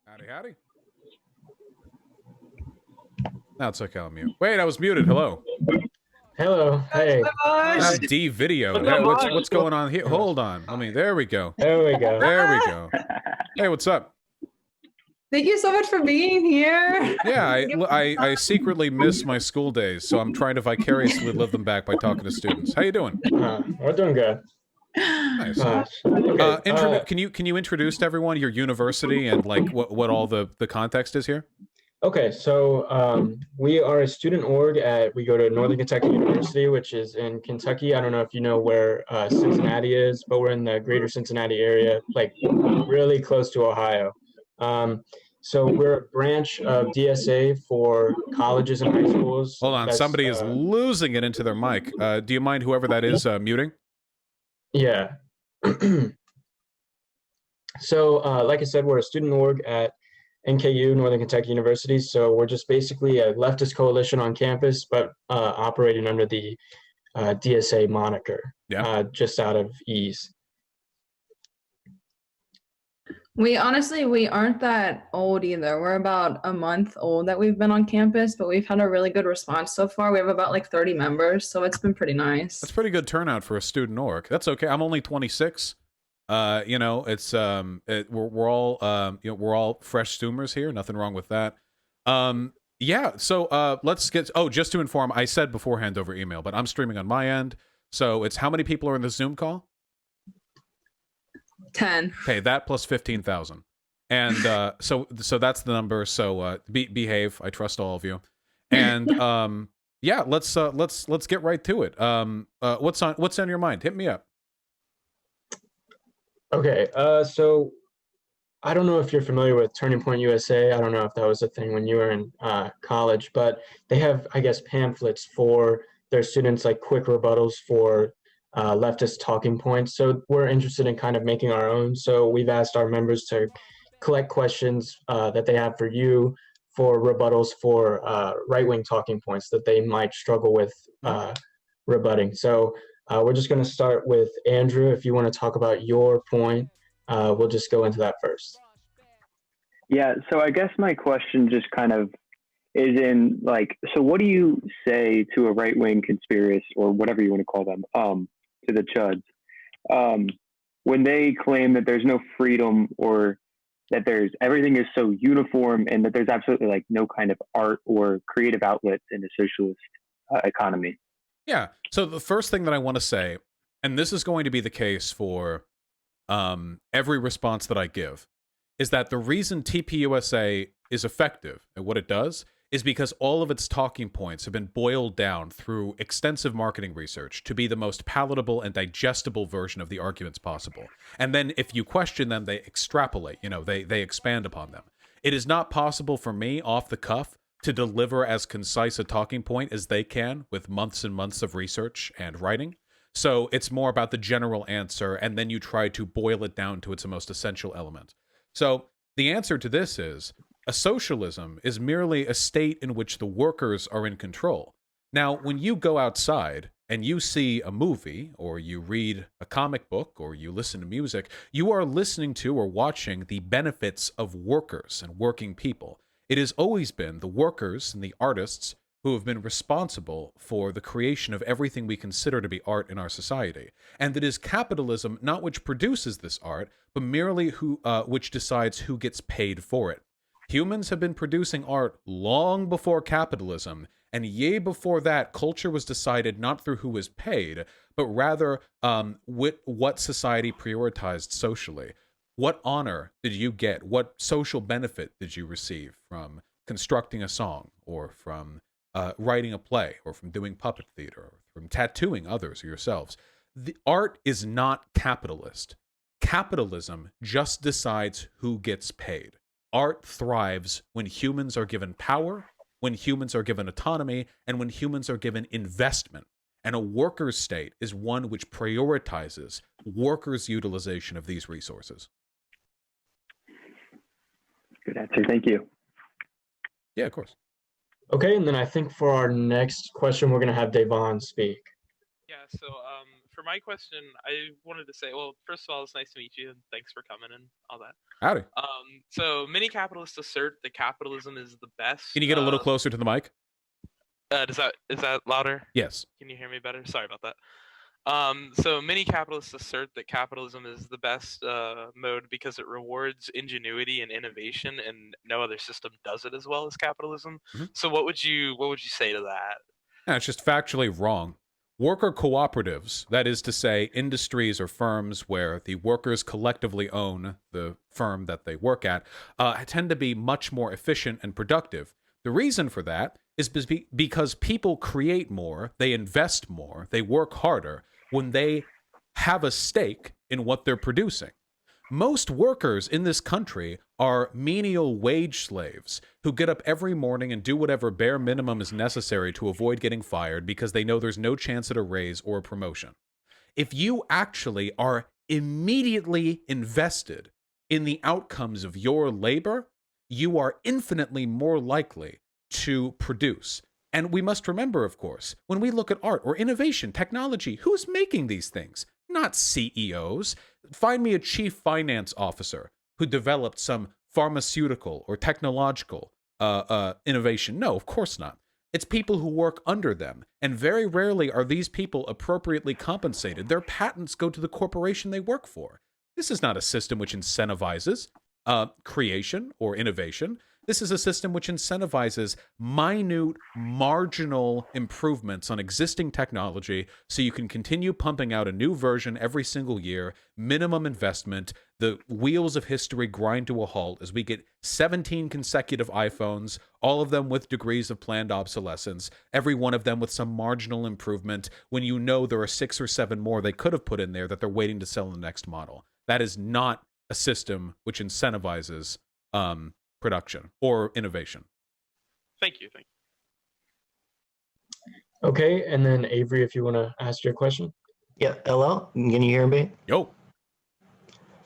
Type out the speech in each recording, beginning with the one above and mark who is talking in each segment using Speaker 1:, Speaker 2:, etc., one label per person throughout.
Speaker 1: Howdy, howdy. No, it's okay, I'll mute. Wait, I was muted. Hello.
Speaker 2: Hello. Hey.
Speaker 1: I'm de-videoed. Hey, what's going on here? Hold on. There we go.
Speaker 2: There we go.
Speaker 1: There we go. Hey, what's up?
Speaker 3: Thank you so much for being here.
Speaker 1: Yeah, I secretly miss my school days, so I'm trying to vicariously live them back by talking to students. How you doing?
Speaker 2: We're doing good.
Speaker 1: Nice.
Speaker 2: Okay.
Speaker 1: Can you introduce to everyone your university and like what all the context is here?
Speaker 2: Okay, so we are a student org we go to Northern Kentucky University, which is in Kentucky. I don't know if you know where Cincinnati is, but we're in the greater Cincinnati area, like really close to Ohio. So we're a branch of DSA for colleges and high schools.
Speaker 1: Hold on, somebody is losing it into their mic. Do you mind, whoever that is, muting?
Speaker 2: Yeah. So like I said, we're a student org at NKU, Northern Kentucky University. So we're just basically a leftist coalition on campus, but operating under the DSA moniker, just out of ease.
Speaker 3: We aren't that old either. We're about a month old that we've been on campus, but we've had a really good response so far. We have about like 30 members, so it's been pretty nice.
Speaker 1: That's pretty good turnout for a student org. That's okay. I'm only 26. You know, it's we're all fresh Zoomers here. Nothing wrong with that. Yeah. So let's get. Oh, just to inform, I said beforehand over email, but I'm streaming on my end. So it's how many people are in the Zoom call?
Speaker 3: 10.
Speaker 1: Okay, that plus 15,000, and so that's the number. So behave. I trust all of you, and yeah, let's get right to it. What's on your mind? Hit me up.
Speaker 2: Okay, so I don't know if you're familiar with Turning Point USA. I don't know if that was a thing when you were in college, but they have, I guess, pamphlets for their students, like quick rebuttals for leftist talking points. So we're interested in kind of making our own. So we've asked our members to collect questions that they have for you for rebuttals for right-wing talking points that they might struggle with rebutting. So we're just going to start with Andrew. If you want to talk about your point, we'll just go into that first.
Speaker 4: Yeah, so I guess my question just kind of is in like, so what do you say to a right-wing conspiracist or whatever you want to call them, to the chuds, when they claim that there's no freedom or that everything is so uniform and that there's absolutely like no kind of art or creative outlets in a socialist economy?
Speaker 1: Yeah. So the first thing that I want to say, and this is going to be the case for every response that I give, is that the reason TPUSA is effective at what it does is because all of its talking points have been boiled down through extensive marketing research to be the most palatable and digestible version of the arguments possible. And then if you question them, they extrapolate, they expand upon them. It is not possible for me off the cuff to deliver as concise a talking point as they can with months and months of research and writing. So it's more about the general answer, and then you try to boil it down to its most essential element. So the answer to this is, a socialism is merely a state in which the workers are in control. Now, when you go outside and you see a movie, or you read a comic book, or you listen to music, you are listening to or watching the benefits of workers and working people. It has always been the workers and the artists who have been responsible for the creation of everything we consider to be art in our society. And it is capitalism not which produces this art, but merely which decides who gets paid for it. Humans have been producing art long before capitalism, and yea before that, culture was decided not through who was paid, but rather what society prioritized socially. What honor did you get? What social benefit did you receive from constructing a song, or from writing a play, or from doing puppet theater, or from tattooing others or yourselves? The art is not capitalist. Capitalism just decides who gets paid. Art thrives when humans are given power, when humans are given autonomy, and when humans are given investment. And a workers' state is one which prioritizes workers' utilization of these resources.
Speaker 4: Good answer. Thank you.
Speaker 1: Yeah, of course.
Speaker 2: Okay, and then I think for our next question, we're going to have Devon speak.
Speaker 5: Yeah, so for my question, I wanted to say, well, first of all, it's nice to meet you, and thanks for coming and all that.
Speaker 1: Howdy.
Speaker 5: So many capitalists assert that capitalism is the best.
Speaker 1: Can you get a little closer to the mic?
Speaker 5: Is that louder?
Speaker 1: Yes.
Speaker 5: Can you hear me better? Sorry about that. So many capitalists assert that capitalism is the best mode because it rewards ingenuity and innovation, and no other system does it as well as capitalism. So what would you say to that?
Speaker 1: Yeah, it's just factually wrong. Worker cooperatives, that is to say, industries or firms where the workers collectively own the firm that they work at, tend to be much more efficient and productive. The reason for that is because people create more, they invest more, they work harder when they have a stake in what they're producing. Most workers in this country are menial wage slaves who get up every morning and do whatever bare minimum is necessary to avoid getting fired because they know there's no chance at a raise or a promotion. If you actually are immediately invested in the outcomes of your labor, you are infinitely more likely to produce. And we must remember, of course, when we look at art or innovation, technology, who's making these things? Not CEOs. Find me a chief finance officer who developed some pharmaceutical or technological innovation. No, of course not. It's people who work under them. And very rarely are these people appropriately compensated. Their patents go to the corporation they work for. This is not a system which incentivizes creation or innovation. This is a system which incentivizes minute, marginal improvements on existing technology so you can continue pumping out a new version every single year, minimum investment, the wheels of history grind to a halt as we get 17 consecutive iPhones, all of them with degrees of planned obsolescence, every one of them with some marginal improvement, when you know there are 6 or 7 more they could have put in there that they're waiting to sell in the next model. That is not a system which incentivizes production or innovation.
Speaker 5: Thank you.
Speaker 2: Okay, and then Avery, if you want to ask your question.
Speaker 6: Yeah, hello? Can you hear me?
Speaker 1: Yo.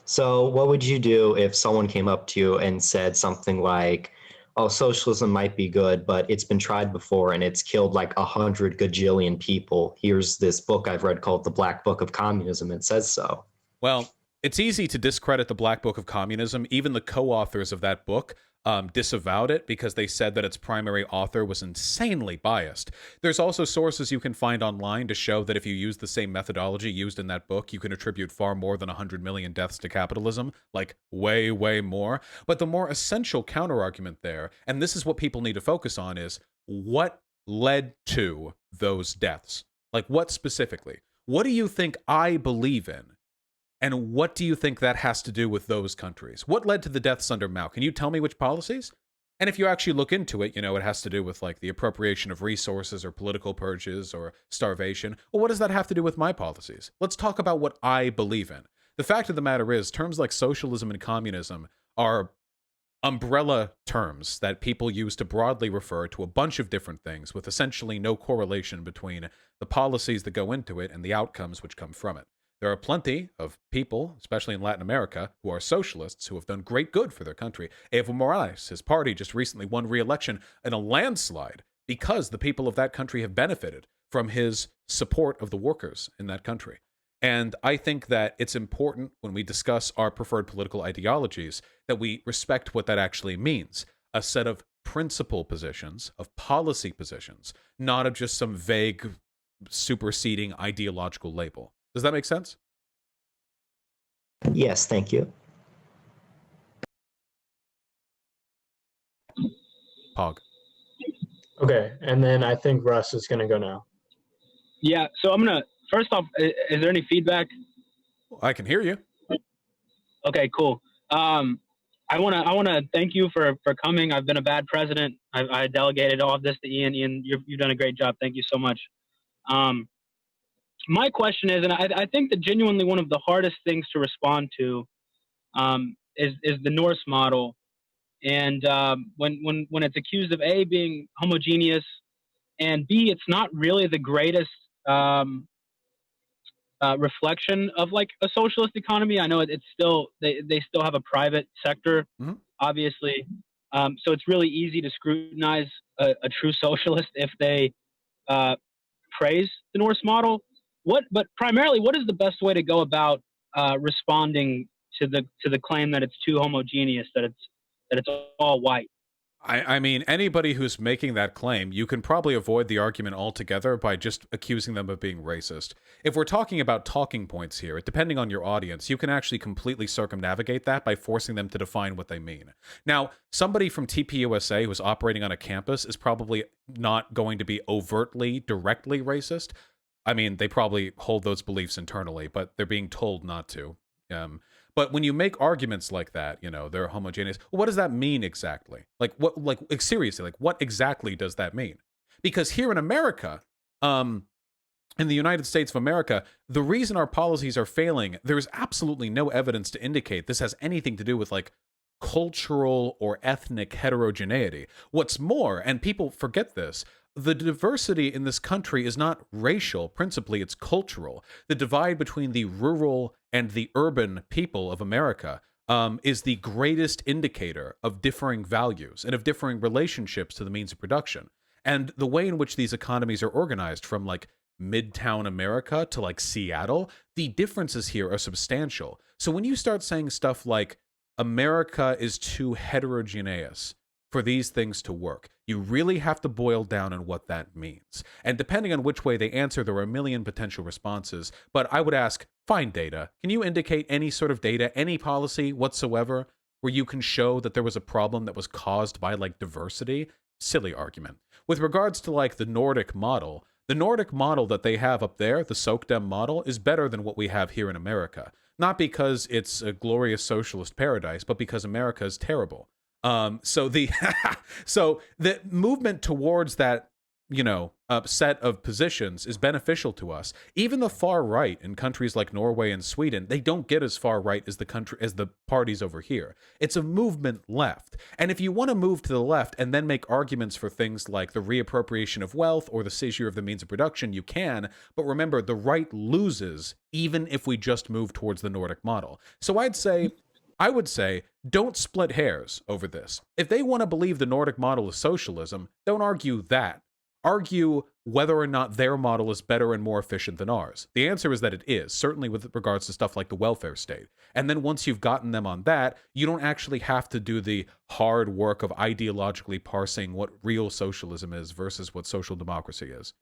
Speaker 6: So what would you do if someone came up to you and said something like, oh, socialism might be good, but it's been tried before and it's killed like 100 gajillion people. Here's this book I've read called The Black Book of Communism. It says so.
Speaker 1: Well, it's easy to discredit the Black Book of Communism. Even the co-authors of that book disavowed it because they said that its primary author was insanely biased. There's also sources you can find online to show that if you use the same methodology used in that book, you can attribute far more than 100 million deaths to capitalism, like way, way more. But the more essential counterargument there, and this is what people need to focus on, is what led to those deaths? Like what specifically? What do you think I believe in? And what do you think that has to do with those countries? What led to the deaths under Mao? Can you tell me which policies? And if you actually look into it, you know, it has to do with like the appropriation of resources or political purges or starvation. Well, what does that have to do with my policies? Let's talk about what I believe in. The fact of the matter is, terms like socialism and communism are umbrella terms that people use to broadly refer to a bunch of different things with essentially no correlation between the policies that go into it and the outcomes which come from it. There are plenty of people, especially in Latin America, who are socialists who have done great good for their country. Evo Morales, his party, just recently won re-election in a landslide because the people of that country have benefited from his support of the workers in that country. And I think that it's important when we discuss our preferred political ideologies that we respect what that actually means. A set of principle positions, of policy positions, not of just some vague superseding ideological label. Does that make sense?
Speaker 6: Yes, thank you.
Speaker 1: Pog.
Speaker 2: Okay, and then I think Russ is going to go now.
Speaker 7: Yeah, so I'm going to, first off, is there any feedback?
Speaker 1: I can hear you.
Speaker 7: Okay, cool. I want to thank you for coming. I've been a bad president. I delegated all of this to Ian. Ian, you've done a great job. Thank you so much. My question is, and I think that genuinely one of the hardest things to respond to is the Norse model. And when it's accused of A, being homogeneous, and B, it's not really the greatest reflection of like a socialist economy. I know it's still, they still have a private sector, obviously. So it's really easy to scrutinize a true socialist if they praise the Norse model. But primarily, what is the best way to go about responding to the claim that it's too homogeneous, that it's all white?
Speaker 1: I mean, anybody who's making that claim, you can probably avoid the argument altogether by just accusing them of being racist. If we're talking about talking points here, depending on your audience, you can actually completely circumnavigate that by forcing them to define what they mean. Now, somebody from TPUSA who's operating on a campus is probably not going to be overtly, directly racist. I mean, they probably hold those beliefs internally, but they're being told not to. But when you make arguments like that, you know, they're homogeneous. What does that mean exactly? Seriously, what exactly does that mean? Because here in America, in the United States of America, the reason our policies are failing, there's absolutely no evidence to indicate this has anything to do with cultural or ethnic heterogeneity. What's more, and people forget this, the diversity in this country is not racial, principally it's cultural. The divide between the rural and the urban people of America is the greatest indicator of differing values and of differing relationships to the means of production. And the way in which these economies are organized, from Midtown America to Seattle, the differences here are substantial. So when you start saying stuff like America is too heterogeneous for these things to work, you really have to boil down on what that means. And depending on which way they answer, there are a million potential responses. But I would ask, find data. Can you indicate any sort of data, any policy whatsoever, where you can show that there was a problem that was caused by diversity? Silly argument. With regards to the Nordic model that they have up there, the SOCDEM model, is better than what we have here in America. Not because it's a glorious socialist paradise, but because America is terrible. So the movement towards that, set of positions is beneficial to us. Even the far right in countries like Norway and Sweden, they don't get as far right as the parties over here. It's a movement left. And if you want to move to the left and then make arguments for things like the reappropriation of wealth or the seizure of the means of production, you can. But remember, the right loses even if we just move towards the Nordic model. So I would say, don't split hairs over this. If they want to believe the Nordic model is socialism, don't argue that. Argue whether or not their model is better and more efficient than ours. The answer is that it is, certainly with regards to stuff like the welfare state. And then once you've gotten them on that, you don't actually have to do the hard work of ideologically parsing what real socialism is versus what social democracy is.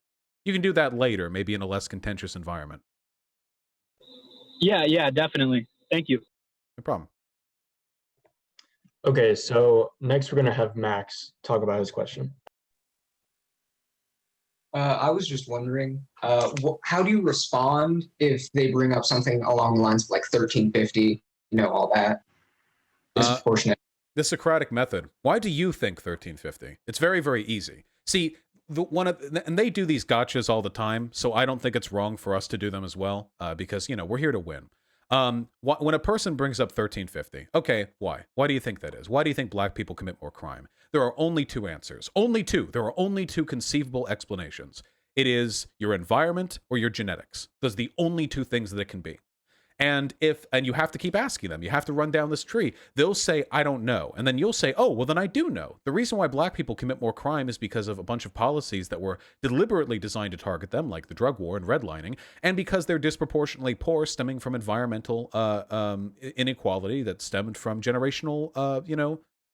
Speaker 1: You can do that later, maybe in a less contentious environment.
Speaker 7: Yeah, definitely. Thank you.
Speaker 1: No problem.
Speaker 2: Okay, so next we're going to have Max talk about his question.
Speaker 8: I was just wondering, how do you respond if they bring up something along the lines of 1350, all that? Disproportionate.
Speaker 1: The Socratic method. Why do you think 1350? It's very, very easy. See, and they do these gotchas all the time, so I don't think it's wrong for us to do them as well, because, we're here to win. When a person brings up 1350, okay, why? Why do you think that is? Why do you think black people commit more crime? There are only two answers. Only two. There are only two conceivable explanations. It is your environment or your genetics. Those are the only two things that it can be. And you have to keep asking them. You have to run down this tree. They'll say, I don't know. And then you'll say, oh, well, then I do know. The reason why black people commit more crime is because of a bunch of policies that were deliberately designed to target them, like the drug war and redlining, and because they're disproportionately poor, stemming from environmental inequality that stemmed from generational,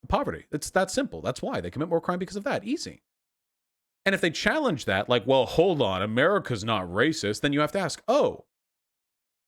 Speaker 1: poverty. It's that simple. That's why they commit more crime, because of that. Easy. And if they challenge that, well, hold on, America's not racist, then you have to ask, oh,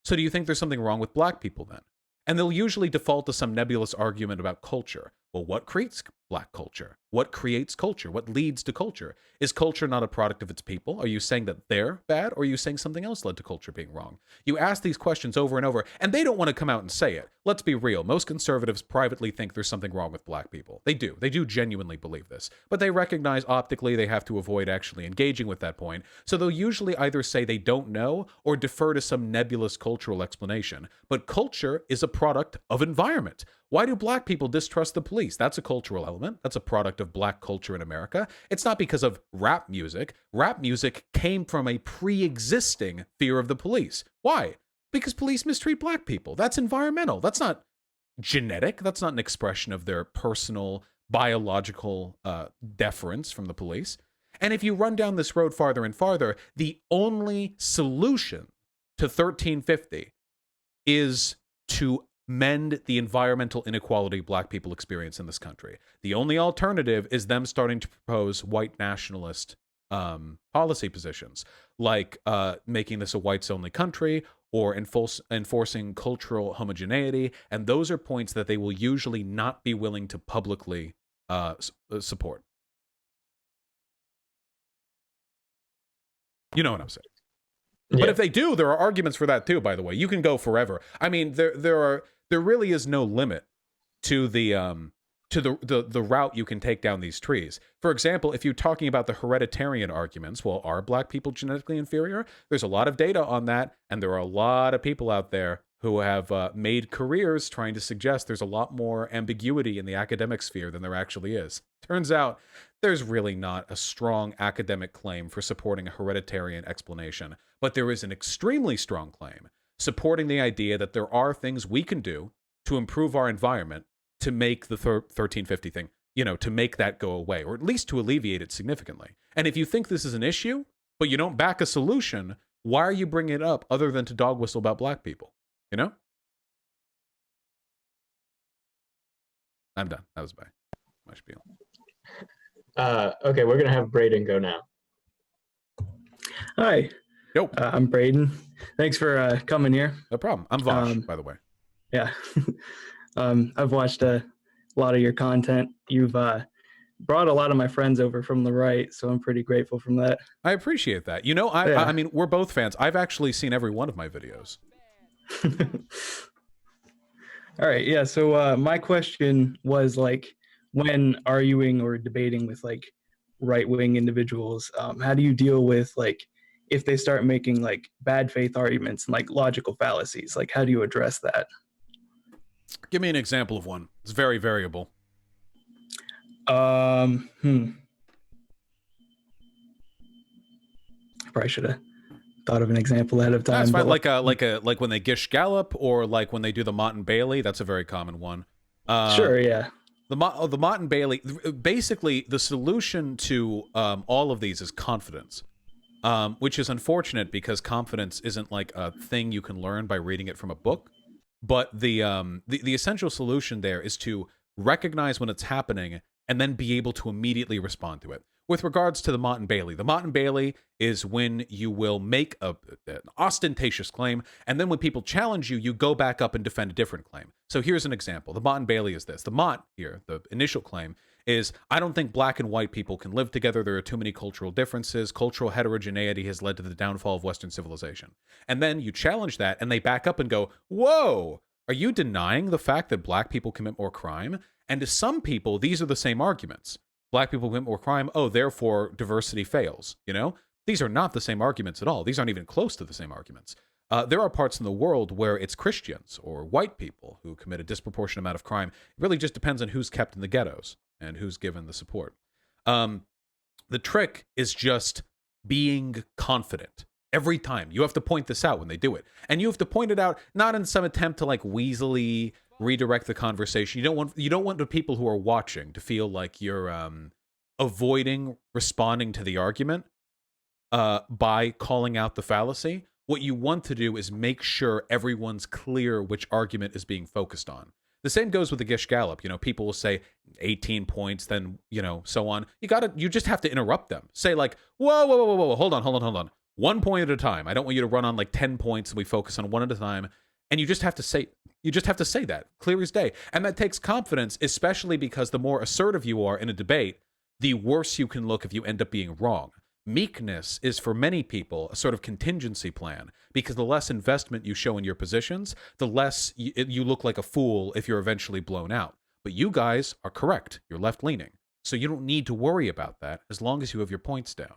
Speaker 1: so do you think there's something wrong with black people then? And they'll usually default to some nebulous argument about culture. Well, what creates black culture? What creates culture? What leads to culture? Is culture not a product of its people? Are you saying that they're bad, or are you saying something else led to culture being wrong? You ask these questions over and over, and they don't want to come out and say it. Let's be real. Most conservatives privately think there's something wrong with black people. They do. They do genuinely believe this. But they recognize optically they have to avoid actually engaging with that point. So they'll usually either say they don't know or defer to some nebulous cultural explanation. But culture is a product of environment. Why do black people distrust the police? That's a cultural element. That's a product of black culture in America. It's not because of rap music. Rap music came from a pre-existing fear of the police. Why? Because police mistreat black people. That's environmental. That's not genetic. That's not an expression of their personal biological deference from the police. And if you run down this road farther and farther, the only solution to 1350 is to mend the environmental inequality black people experience in this country. The only alternative is them starting to propose white nationalist policy positions, like making this a whites-only country or enforcing cultural homogeneity. And those are points that they will usually not be willing to publicly support. You know what I'm saying? But if they do, there are arguments for that too, by the way. You can go forever. I mean, there really is no limit to the route you can take down these trees. For example, if you're talking about the hereditarian arguments, well, are black people genetically inferior? There's a lot of data on that, and there are a lot of people out there who have made careers trying to suggest there's a lot more ambiguity in the academic sphere than there actually is. Turns out there's really not a strong academic claim for supporting a hereditarian explanation, but there is an extremely strong claim supporting the idea that there are things we can do to improve our environment to make the 1350 thing, to make that go away, or at least to alleviate it significantly. And if you think this is an issue, but you don't back a solution, why are you bringing it up other than to dog whistle about black people? I'm done. That was my spiel.
Speaker 2: Okay, we're gonna have Braden go now.
Speaker 9: Hi.
Speaker 1: Yo.
Speaker 9: I'm Braden. Thanks for coming here.
Speaker 1: No problem. I'm Vosh, by the way.
Speaker 9: Yeah. I've watched a lot of your content. You've brought a lot of my friends over from the right, so I'm pretty grateful from that.
Speaker 1: I appreciate that. I mean, we're both fans. I've actually seen every one of my videos.
Speaker 9: All right. Yeah. So my question was, like, when arguing or debating with like right-wing individuals, how do you deal with, like, if they start making like bad faith arguments and like logical fallacies? Like, how do you address that?
Speaker 1: Give me an example of one. It's very variable.
Speaker 9: I probably should have thought of an example ahead of time.
Speaker 1: That's fine. Like when they Gish Gallop, or like when they do the Mott and Bailey. That's a very common one.
Speaker 9: Sure. Yeah.
Speaker 1: The Mott and Bailey. Basically, the solution to all of these is confidence, which is unfortunate because confidence isn't like a thing you can learn by reading it from a book. But the essential solution there is to recognize when it's happening and then be able to immediately respond to it. With regards to the Mott and Bailey is when you will make an ostentatious claim, and then when people challenge you, you go back up and defend a different claim. So here's an example. The Mott and Bailey is this. The Mott here, the initial claim, is I don't think black and white people can live together. There are too many cultural differences. Cultural heterogeneity has led to the downfall of Western civilization. And then you challenge that, and they back up and go, whoa, are you denying the fact that black people commit more crime? And to some people, these are the same arguments. Black people commit more crime, oh, therefore diversity fails, These are not the same arguments at all. These aren't even close to the same arguments. There are parts in the world where it's Christians or white people who commit a disproportionate amount of crime. It really just depends on who's kept in the ghettos and who's given the support. The trick is just being confident. Every time. You have to point this out when they do it. And you have to point it out not in some attempt to like weaselly redirect the conversation. You don't want the people who are watching to feel like you're avoiding responding to the argument by calling out the fallacy. What you want to do is make sure everyone's clear which argument is being focused on. The same goes with the Gish Gallop. People will say 18 points, then, so on. You just have to interrupt them. Say like, whoa, hold on. 1 point at a time. I don't want you to run on like 10 points and we focus on one at a time. And you just have to say that clear as day. And that takes confidence, especially because the more assertive you are in a debate, the worse you can look if you end up being wrong. Meekness is for many people a sort of contingency plan, because the less investment you show in your positions, the less you look like a fool if you're eventually blown out. But you guys are correct. You're left-leaning. So you don't need to worry about that as long as you have your points down.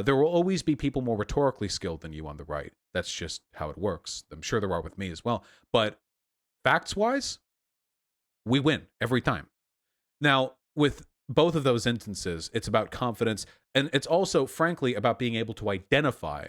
Speaker 1: There will always be people more rhetorically skilled than you on the right. That's just how it works. I'm sure there are with me as well. But facts-wise, we win every time. Now, with both of those instances, it's about confidence, and it's also, frankly, about being able to identify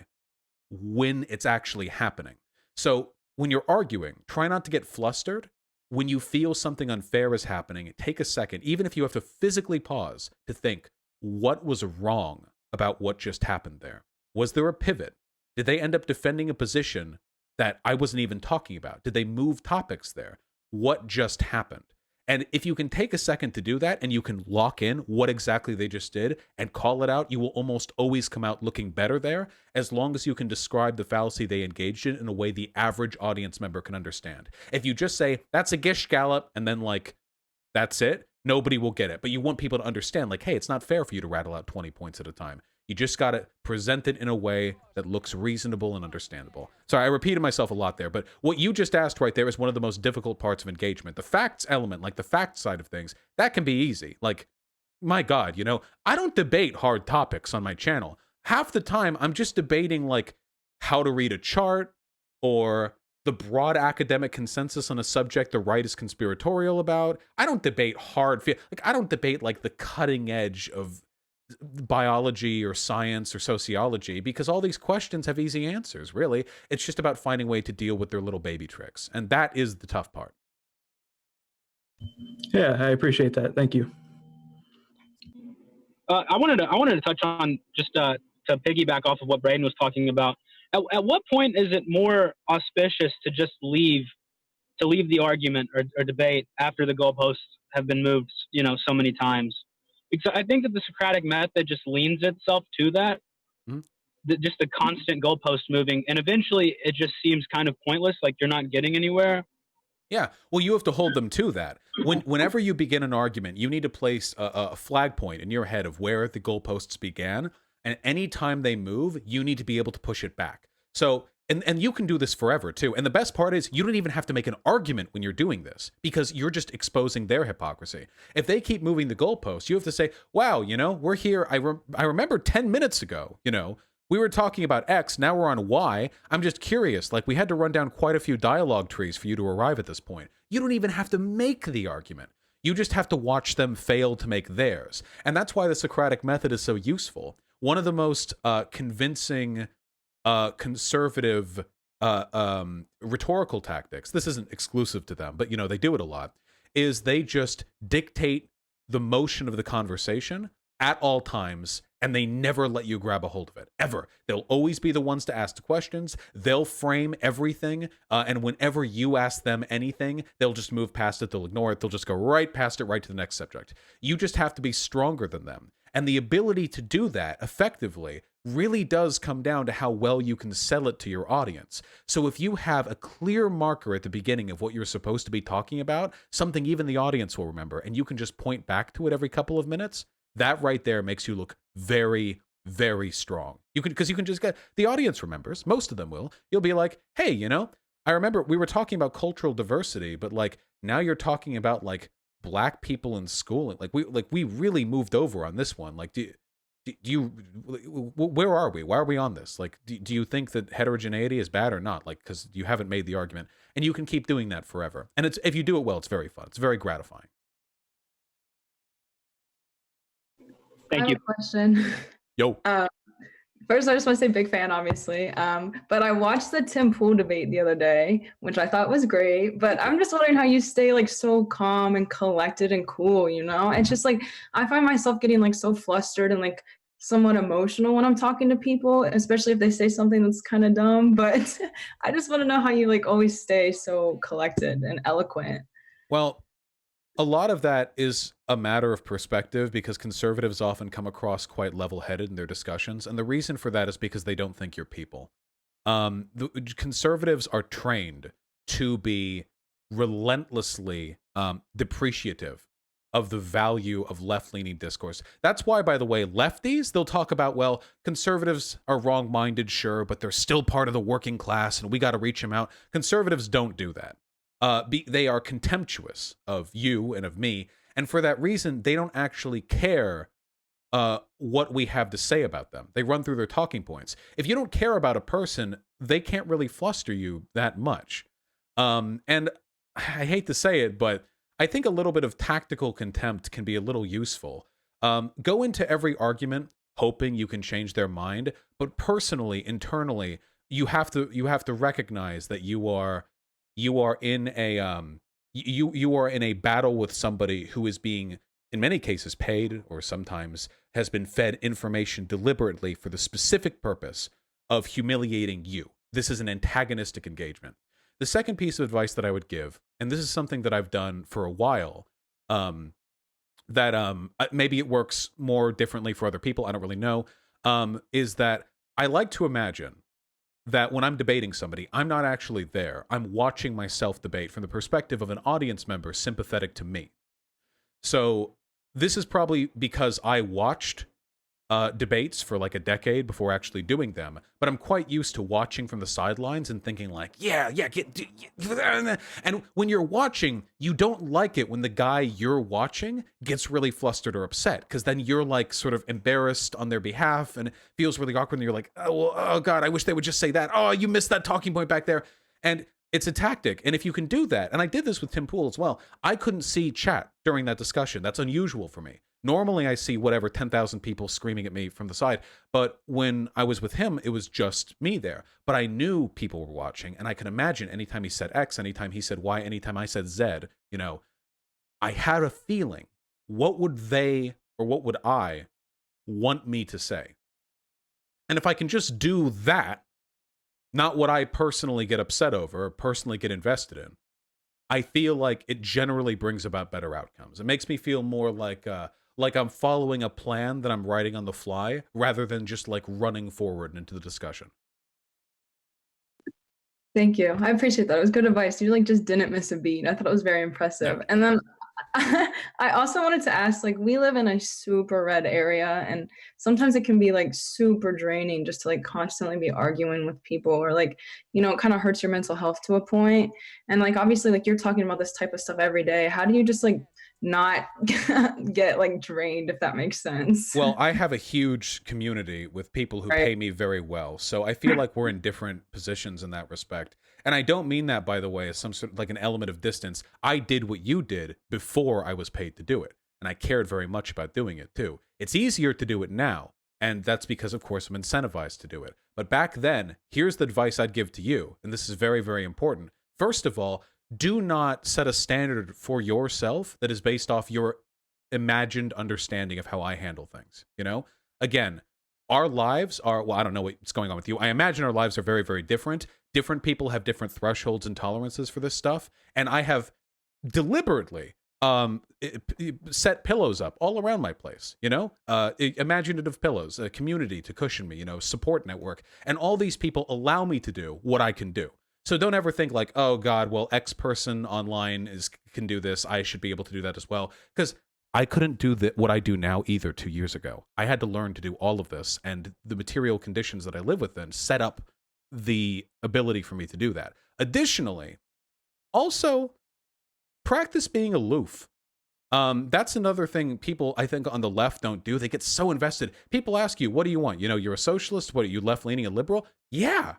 Speaker 1: when it's actually happening. So when you're arguing, try not to get flustered. When you feel something unfair is happening, take a second, even if you have to physically pause to think, what was wrong about what just happened there? Was there a pivot? Did they end up defending a position that I wasn't even talking about? Did they move topics there? What just happened? And if you can take a second to do that and you can lock in what exactly they just did and call it out, you will almost always come out looking better there, as long as you can describe the fallacy they engaged in a way the average audience member can understand. If you just say, that's a gish gallop, and then like, that's it, nobody will get it. But you want people to understand, like, hey, it's not fair for you to rattle out 20 points at a time. You just got to present it in a way that looks reasonable and understandable. Sorry, I repeated myself a lot there, but what you just asked right there is one of the most difficult parts of engagement. The facts element, like the fact side of things, that can be easy. Like, my God, you know, I don't debate hard topics on my channel. Half the time, I'm just debating, like, how to read a chart or the broad academic consensus on a subject the right is conspiratorial about. I don't debate I don't debate, like, the cutting edge of biology or science or sociology, because all these questions have easy answers, really. It's just about finding a way to deal with their little baby tricks, and that is the tough part.
Speaker 9: Yeah, I appreciate that. Thank you.
Speaker 7: I wanted to touch on, just to piggyback off of what Braden was talking about. At what point is it more auspicious to just leave the argument or debate after the goalposts have been moved, you know, so many times? Because I think that the Socratic method just leans itself to that, just the constant goalpost moving, and eventually it just seems kind of pointless, like you're not getting anywhere.
Speaker 1: Yeah, well, you have to hold them to that. Whenever you begin an argument, you need to place a flag point in your head of where the goalposts began, and anytime they move, you need to be able to push it back. So, and you can do this forever, too. And the best part is you don't even have to make an argument when you're doing this, because you're just exposing their hypocrisy. If they keep moving the goalposts, you have to say, wow, you know, we're here. I remember 10 minutes ago, you know, we were talking about X, now we're on Y. I'm just curious, like, we had to run down quite a few dialogue trees for you to arrive at this point. You don't even have to make the argument. You just have to watch them fail to make theirs. And that's why the Socratic method is so useful. One of the most convincing conservative rhetorical tactics, this isn't exclusive to them, but, you know, they do it a lot, is they just dictate the motion of the conversation at all times, and they never let you grab a hold of it, ever. They'll always be the ones to ask the questions. They'll frame everything, and whenever you ask them anything, they'll just move past it. They'll ignore it. They'll just go right past it, right to the next subject. You just have to be stronger than them. And the ability to do that effectively really does come down to how well you can sell it to your audience. So if you have a clear marker at the beginning of what you're supposed to be talking about, something even the audience will remember, and you can just point back to it every couple of minutes, that right there makes you look very, very strong. Because you can just get, the audience remembers, most of them will. You'll be like, hey, you know, I remember we were talking about cultural diversity, but like now you're talking about like black people in school. Like we really moved over on this one. Like, do you, where are we? Why are we on this? Like, do you think that heterogeneity is bad or not? Like, because you haven't made the argument, and you can keep doing that forever. And it's, if you do it well, it's very fun. It's very gratifying.
Speaker 7: Thank you.
Speaker 3: Question.
Speaker 1: Yo.
Speaker 3: First, I just want to say big fan, obviously. But I watched the Tim Pool debate the other day, which I thought was great. But I'm just wondering how you stay like so calm and collected and cool, you know? It's just like I find myself getting like so flustered and like somewhat emotional when I'm talking to people, especially if they say something that's kind of dumb. But I just want to know how you like always stay so collected and eloquent.
Speaker 1: Well, a lot of that is a matter of perspective, because conservatives often come across quite level-headed in their discussions, and the reason for that is because they don't think you're people. The conservatives are trained to be relentlessly depreciative of the value of left-leaning discourse. That's why, by the way, lefties, they'll talk about, well, conservatives are wrong-minded, sure, but they're still part of the working class, and we got to reach them out. Conservatives don't do that. They are contemptuous of you and of me, and for that reason, they don't actually care what we have to say about them. They run through their talking points. If you don't care about a person, they can't really fluster you that much. And I hate to say it, but I think a little bit of tactical contempt can be a little useful. Go into every argument hoping you can change their mind, but personally, internally, you have to recognize that you are in a you are in a battle with somebody who is being, in many cases, paid or sometimes has been fed information deliberately for the specific purpose of humiliating you. This is an antagonistic engagement. The second piece of advice that I would give, and this is something that I've done for a while, that maybe it works more differently for other people, I don't really know, is that I like to imagine that when I'm debating somebody, I'm not actually there. I'm watching myself debate from the perspective of an audience member sympathetic to me. So this is probably because I watched debates for like a decade before actually doing them, but I'm quite used to watching from the sidelines and thinking like, and when you're watching, you don't like it when the guy you're watching gets really flustered or upset, because then you're like sort of embarrassed on their behalf and it feels really awkward, and you're like, oh God, I wish they would just say that. Oh, you missed that talking point back there. And it's a tactic. And if you can do that, and I did this with Tim Pool as well, I couldn't see chat during that discussion. That's unusual for me. Normally I see whatever 10,000 people screaming at me from the side, but when I was with him, it was just me there. But I knew people were watching, and I can imagine anytime he said X, anytime he said Y, anytime I said Z, you know, I had a feeling, what would they or what would I want me to say? And if I can just do that, not what I personally get upset over or personally get invested in, I feel like it generally brings about better outcomes. It makes me feel more like I'm following a plan that I'm writing on the fly, rather than just like running forward into the discussion.
Speaker 3: Thank you. I appreciate that. It was good advice. You like just didn't miss a beat. I thought it was very impressive.
Speaker 1: Yeah.
Speaker 3: And then I also wanted to ask, like, we live in a super red area, and sometimes it can be like super draining just to like constantly be arguing with people, or like, you know, it kind of hurts your mental health to a point. And like, obviously, like you're talking about this type of stuff every day. How do you just like not get like drained, if that makes sense?
Speaker 1: Well, I have a huge community with people who pay me very well, so I feel like we're in different positions in that respect. And I don't mean that, by the way, as some sort of like an element of distance. I did what you did before I was paid to do it, and I cared very much about doing it too. It's easier to do it now, and that's because, of course, I'm incentivized to do it. But back then, here's the advice I'd give to you, and this is very, very important. First of all, do not set a standard for yourself that is based off your imagined understanding of how I handle things. You know, again, our lives are, well, I don't know what's going on with you. I imagine our lives are very, very different. Different people have different thresholds and tolerances for this stuff. And I have deliberately set pillows up all around my place, you know, imaginative pillows, a community to cushion me, you know, support network. And all these people allow me to do what I can do. So don't ever think like, oh God, well, X person online can do this, I should be able to do that as well. Because I couldn't do what I do now either 2 years ago. I had to learn to do all of this, and the material conditions that I live within set up the ability for me to do that. Additionally, also practice being aloof. That's another thing people, I think, on the left don't do. They get so invested. People ask you, what do you want? You know, you're a socialist? What are you, left-leaning and liberal? Yeah.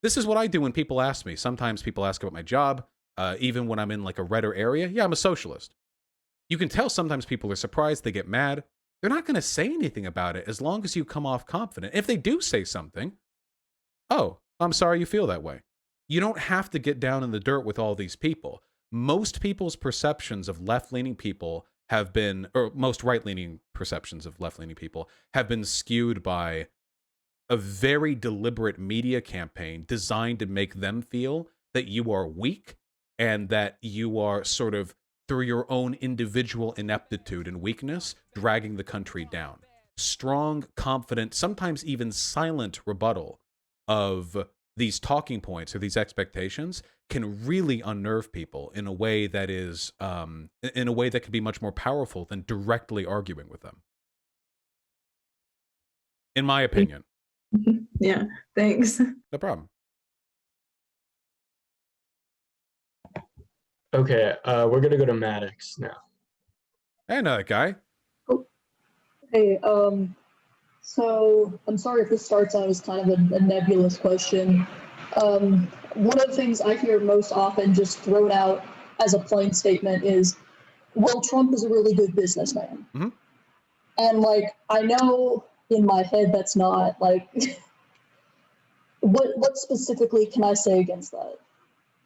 Speaker 1: This is what I do when people ask me. Sometimes people ask about my job, even when I'm in like a redder area. Yeah, I'm a socialist. You can tell sometimes people are surprised, they get mad. They're not going to say anything about it as long as you come off confident. If they do say something, oh, I'm sorry you feel that way. You don't have to get down in the dirt with all these people. Most people's perceptions of left-leaning people have been, or most right-leaning perceptions of left-leaning people have been skewed by a very deliberate media campaign designed to make them feel that you are weak and that you are sort of, through your own individual ineptitude and weakness, dragging the country down. Strong, confident, sometimes even silent rebuttal of these talking points or these expectations can really unnerve people in a way that is, in a way that can be much more powerful than directly arguing with them. In my opinion.
Speaker 3: Yeah, thanks.
Speaker 1: No problem.
Speaker 2: Okay, we're gonna go to Maddox now.
Speaker 1: Hey, another guy.
Speaker 10: Hey, so I'm sorry if this starts out as kind of a nebulous question. One of the things I hear most often just thrown out as a plain statement is, well, Trump is a really good businessman.
Speaker 1: Mm-hmm.
Speaker 10: And like, I know in my head that's not like, what specifically can I say against that?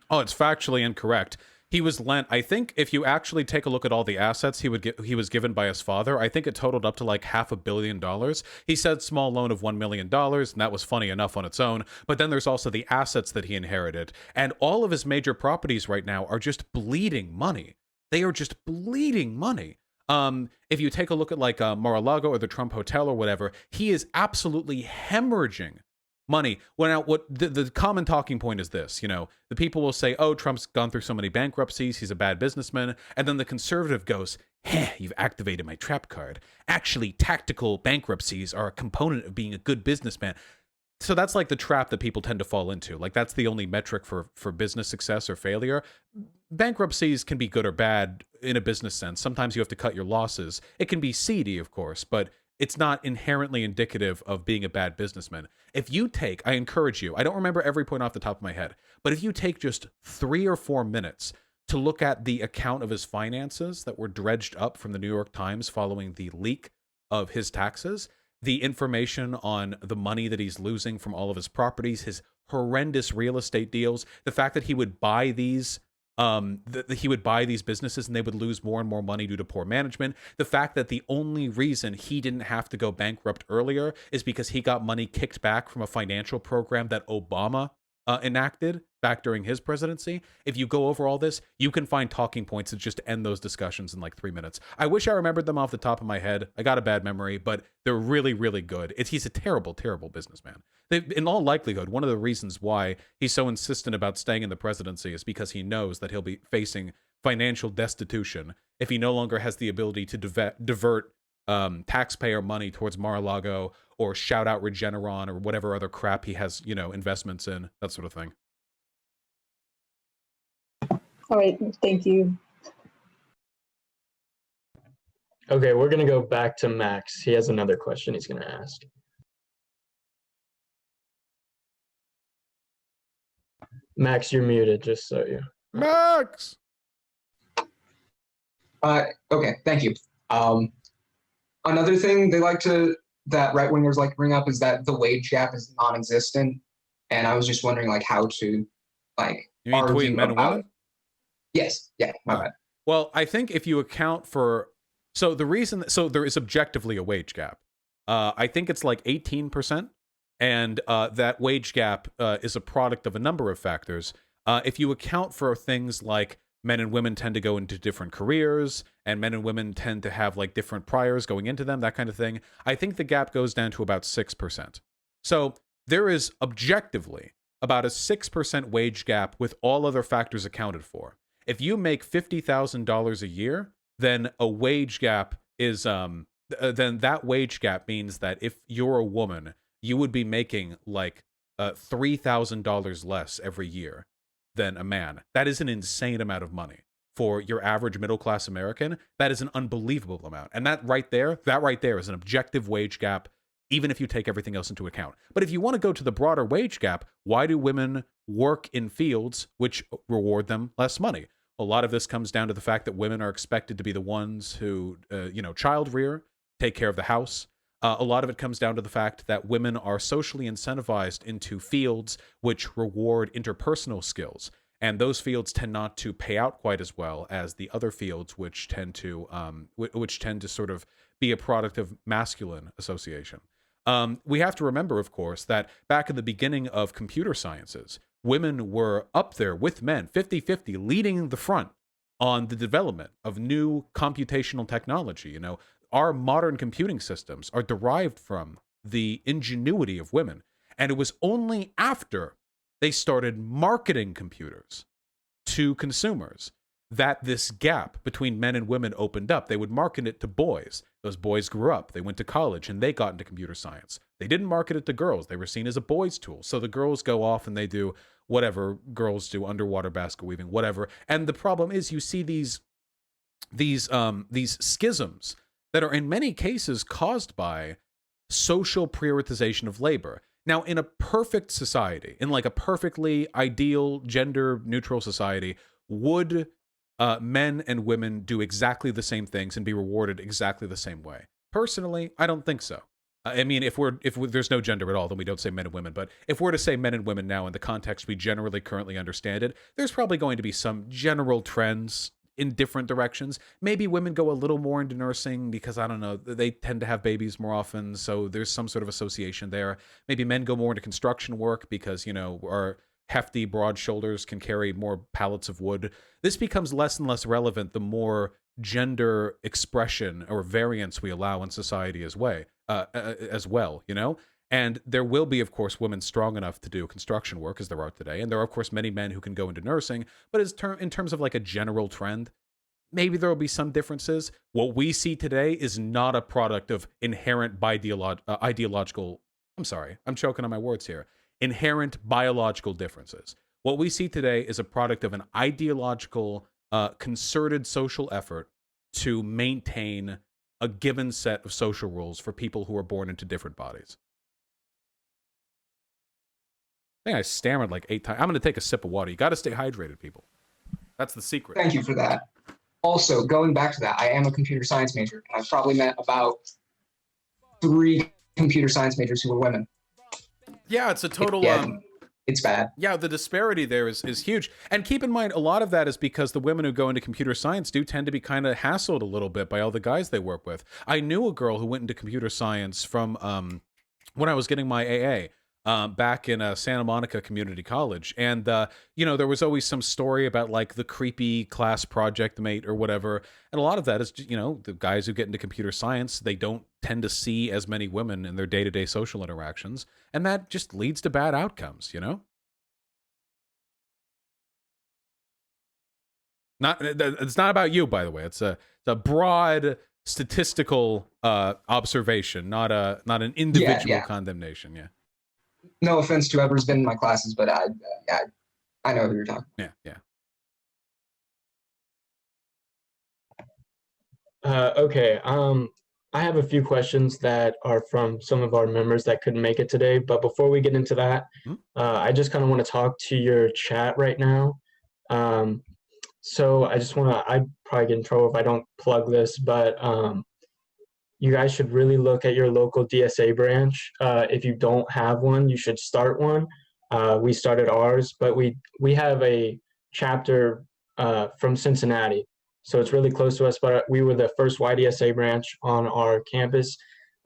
Speaker 1: Oh, it's factually incorrect. He was lent. I think if you actually take a look at all the assets he was given by his father, I think it totaled up to like $500 million. He said small loan of $1 million, and that was funny enough on its own. But then there's also the assets that he inherited, and all of his major properties right now are just bleeding money. They are just bleeding money. If you take a look at like Mar-a-Lago or the Trump Hotel or whatever, he is absolutely hemorrhaging money. Well, now, what the common talking point is this, you know, the people will say, oh, Trump's gone through so many bankruptcies, he's a bad businessman. And then the conservative goes, you've activated my trap card. Actually, tactical bankruptcies are a component of being a good businessman. So that's like the trap that people tend to fall into. Like that's the only metric for business success or failure. Bankruptcies can be good or bad in a business sense. Sometimes you have to cut your losses. It can be seedy, of course, but it's not inherently indicative of being a bad businessman. If you take, I encourage you, I don't remember every point off the top of my head, but if you take just 3 or 4 minutes to look at the account of his finances that were dredged up from the New York Times following the leak of his taxes, the information on the money that he's losing from all of his properties, his horrendous real estate deals, the fact that he would buy these he would buy these businesses and they would lose more and more money due to poor management. The fact that the only reason he didn't have to go bankrupt earlier is because he got money kicked back from a financial program that Obama enacted back during his presidency. If you go over all this, you can find talking points that just end those discussions in like 3 minutes. I wish I remembered them off the top of my head. I got a bad memory, but they're really, really good. He's a terrible, terrible businessman. In all likelihood, one of the reasons why he's so insistent about staying in the presidency is because he knows that he'll be facing financial destitution if he no longer has the ability to divert taxpayer money towards Mar-a-Lago or shout out Regeneron or whatever other crap he has, you know, investments in, that sort of thing.
Speaker 10: All right, thank you.
Speaker 2: Okay, we're gonna go back to Max. He has another question he's gonna ask. Max, you're muted, just so you.
Speaker 1: Max!
Speaker 8: Okay, thank you. Another thing that right wingers like to bring up is that the wage gap is non-existent, and I was just wondering like how to like
Speaker 1: you mean between men and women?
Speaker 8: Yes, yeah, my bad.
Speaker 1: Well, I think if you account for so there is objectively a wage gap. I think it's like 18%, and that wage gap is a product of a number of factors. If you account for things like men and women tend to go into different careers, and men and women tend to have like different priors going into them, that kind of thing, I think the gap goes down to about 6%. So there is objectively about a 6% wage gap with all other factors accounted for. If you make $50,000 a year, then a wage gap is then that wage gap means that if you're a woman, you would be making like $3,000 less every year than a man. That is an insane amount of money for your average middle-class American. That is an unbelievable amount. And that right there is an objective wage gap, even if you take everything else into account. But if you want to go to the broader wage gap, why do women work in fields which reward them less money? A lot of this comes down to the fact that women are expected to be the ones who, child rear, take care of the house. A lot of it comes down to the fact that women are socially incentivized into fields which reward interpersonal skills. And those fields tend not to pay out quite as well as the other fields, which tend to sort of be a product of masculine association. We have to remember, of course, that back in the beginning of computer sciences, women were up there with men, 50-50, leading the front on the development of new computational technology. You know, our modern computing systems are derived from the ingenuity of women. And it was only after they started marketing computers to consumers that this gap between men and women opened up. They would market it to boys. Those boys grew up, they went to college, and they got into computer science. They didn't market it to girls. They were seen as a boys' tool. So the girls go off and they do whatever girls do, underwater basket weaving, whatever. And the problem is you see these schisms that are in many cases caused by social prioritization of labor. Now, in a perfect society, in like a perfectly ideal gender-neutral society, would men and women do exactly the same things and be rewarded exactly the same way? Personally, I don't think so. I mean, if there's no gender at all, then we don't say men and women. But if we're to say men and women now in the context we generally currently understand it, there's probably going to be some general trends in different directions. Maybe women go a little more into nursing because, I don't know, they tend to have babies more often, so there's some sort of association there. Maybe men go more into construction work because, you know, our hefty, broad shoulders can carry more pallets of wood. This becomes less and less relevant the more gender expression or variance we allow in society as well, you know? And there will be, of course, women strong enough to do construction work as there are today. And there are, of course, many men who can go into nursing. But in terms of like a general trend, maybe there will be some differences. What we see today is not a product of inherent ideological... I'm sorry, I'm choking on my words here. Inherent biological differences. What we see today is a product of an ideological, concerted social effort to maintain a given set of social rules for people who are born into different bodies. I think I stammered like 8 times. I'm going to take a sip of water. You got to stay hydrated, people. That's the secret.
Speaker 8: Thank you for that. Also, going back to that, I am a computer science major, and I've probably met about 3 computer science majors who were women.
Speaker 1: Yeah, it's a total...
Speaker 8: It's bad.
Speaker 1: Yeah, the disparity there is huge. And keep in mind, a lot of that is because the women who go into computer science do tend to be kind of hassled a little bit by all the guys they work with. I knew a girl who went into computer science from when I was getting my AA. Back in Santa Monica Community College. And, you know, there was always some story about, like, the creepy class project mate or whatever. And a lot of that is, you know, the guys who get into computer science, they don't tend to see as many women in their day-to-day social interactions. And that just leads to bad outcomes, you know? It's not about you, by the way. It's a broad statistical observation, not an individual condemnation, yeah.
Speaker 8: No offense to whoever's been in my classes, but I know who you're talking.
Speaker 1: Yeah.
Speaker 2: Okay. I have a few questions that are from some of our members that couldn't make it today. But before we get into that, I just kind of want to talk to your chat right now. So I'd probably get in trouble if I don't plug this, but you guys should really look at your local DSA branch. If you don't have one, you should start one. We started ours, but we have a chapter from Cincinnati. So it's really close to us, but we were the first YDSA branch on our campus.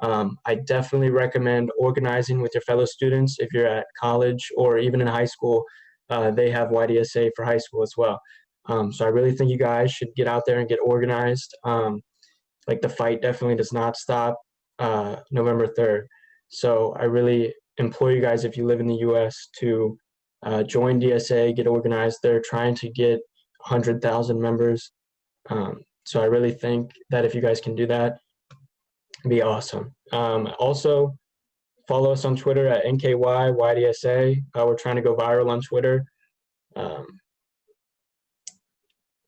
Speaker 2: I definitely recommend organizing with your fellow students. If you're at college or even in high school, they have YDSA for high school as well. So I really think you guys should get out there and get organized. Like the fight definitely does not stop November 3rd. So I really implore you guys, if you live in the US, to join DSA, get organized. They're trying to get 100,000 members. So I really think that if you guys can do that, it'd be awesome. Also, follow us on Twitter at NKYYDSA. We're trying to go viral on Twitter.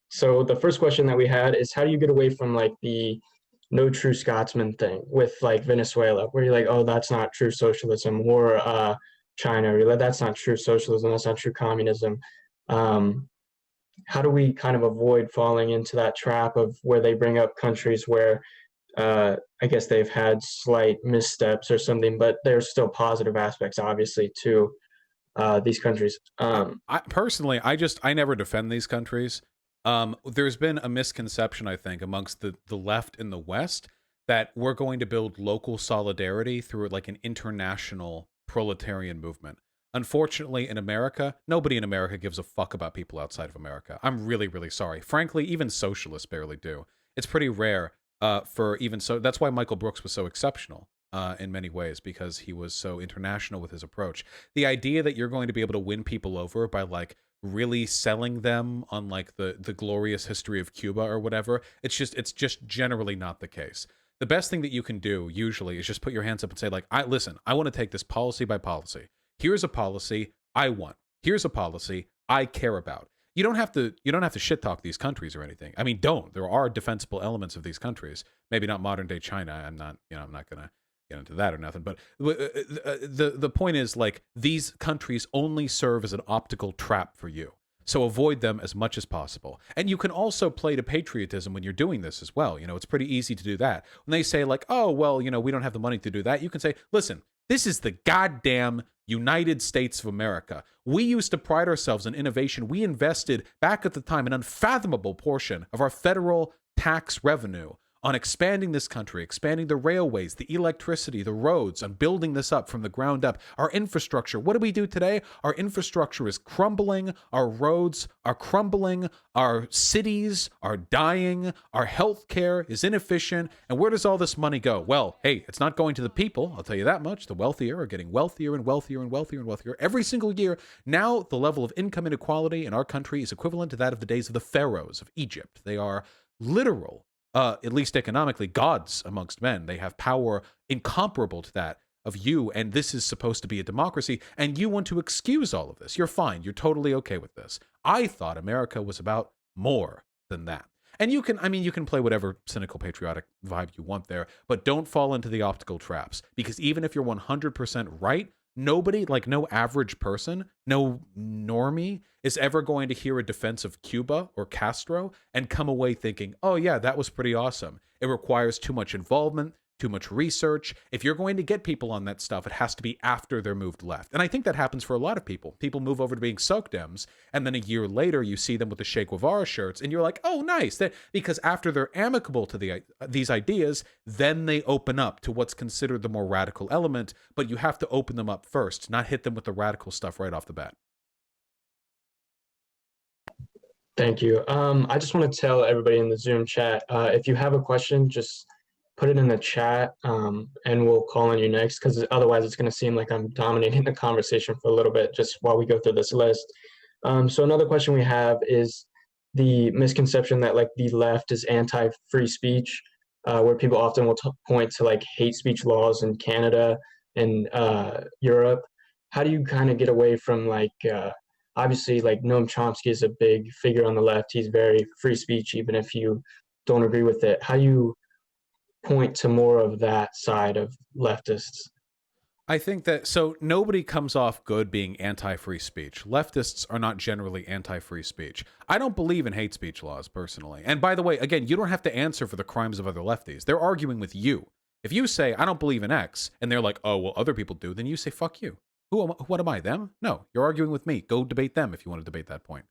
Speaker 2: So the first question that we had is, how do you get away from like the no true Scotsman thing with like Venezuela, where you're like, oh, that's not true socialism, or China, or like, that's not true socialism, that's not true communism. How do we kind of avoid falling into that trap of where they bring up countries where I guess they've had slight missteps or something, but there's still positive aspects, obviously, to these countries.
Speaker 1: I never defend these countries. There's been a misconception, I think, amongst the left in the West that we're going to build local solidarity through like an international proletarian movement. Unfortunately, in America, nobody in America gives a fuck about people outside of America. I'm really, really sorry. Frankly, even socialists barely do. It's pretty rare for even so. That's why Michael Brooks was so exceptional in many ways, because he was so international with his approach. The idea that you're going to be able to win people over by like really selling them on like the glorious history of Cuba or whatever, it's just generally not the case. The best thing that you can do usually is just put your hands up and say like, I want to take this policy by policy. Here's a policy I want. Here's a policy I care about. You don't have to shit talk these countries or anything. I mean, there are defensible elements of these countries. Maybe not modern day China. I'm not gonna get into that or nothing. But the point is, like, these countries only serve as an optical trap for you. So avoid them as much as possible. And you can also play to patriotism when you're doing this as well. You know, it's pretty easy to do that. When they say like, oh, well, you know, we don't have the money to do that, you can say, listen, this is the goddamn United States of America. We used to pride ourselves in innovation. We invested back at the time an unfathomable portion of our federal tax revenue on expanding this country, expanding the railways, the electricity, the roads, on building this up from the ground up. Our infrastructure, what do we do today? Our infrastructure is crumbling, our roads are crumbling, our cities are dying, our healthcare is inefficient, and where does all this money go? Well, hey, it's not going to the people, I'll tell you that much. The wealthier are getting wealthier and wealthier and wealthier and wealthier every single year. Now, the level of income inequality in our country is equivalent to that of the days of the pharaohs of Egypt. They are literal, at least economically, gods amongst men. They have power incomparable to that of you, and this is supposed to be a democracy, and you want to excuse all of this. You're fine. You're totally okay with this. I thought America was about more than that. And you can, I mean, you can play whatever cynical patriotic vibe you want there, but don't fall into the optical traps, because even if you're 100% right, nobody, like no average person, no normie, is ever going to hear a defense of Cuba or Castro and come away thinking, oh yeah, that was pretty awesome. It requires too much involvement, too much research. If you're going to get people on that stuff, it has to be after they're moved left. And I think that happens for a lot of people. People move over to being Soc Dems, and then a year later you see them with the Che Guevara shirts, and you're like, oh, nice. Because after they're amicable to these ideas, then they open up to what's considered the more radical element, but you have to open them up first, not hit them with the radical stuff right off the bat.
Speaker 2: Thank you. I just want to tell everybody in the Zoom chat, if you have a question, just put it in the chat, and we'll call on you next, because otherwise it's going to seem like I'm dominating the conversation for a little bit just while we go through this list. So another question we have is the misconception that like the left is anti-free speech, where people often will point to like hate speech laws in Canada and Europe. How do you kind of get away from like, obviously like Noam Chomsky is a big figure on the left. He's very free speech, even if you don't agree with it. How do you point to more of that side of leftists?
Speaker 1: I think that, so nobody comes off good being anti-free speech. Leftists are not generally anti-free speech. I don't believe in hate speech laws, personally. And by the way, again, you don't have to answer for the crimes of other lefties. They're arguing with you. If you say, I don't believe in X, and they're like, oh, well, other people do, then you say, fuck you. What am I, them? No, you're arguing with me. Go debate them if you want to debate that point.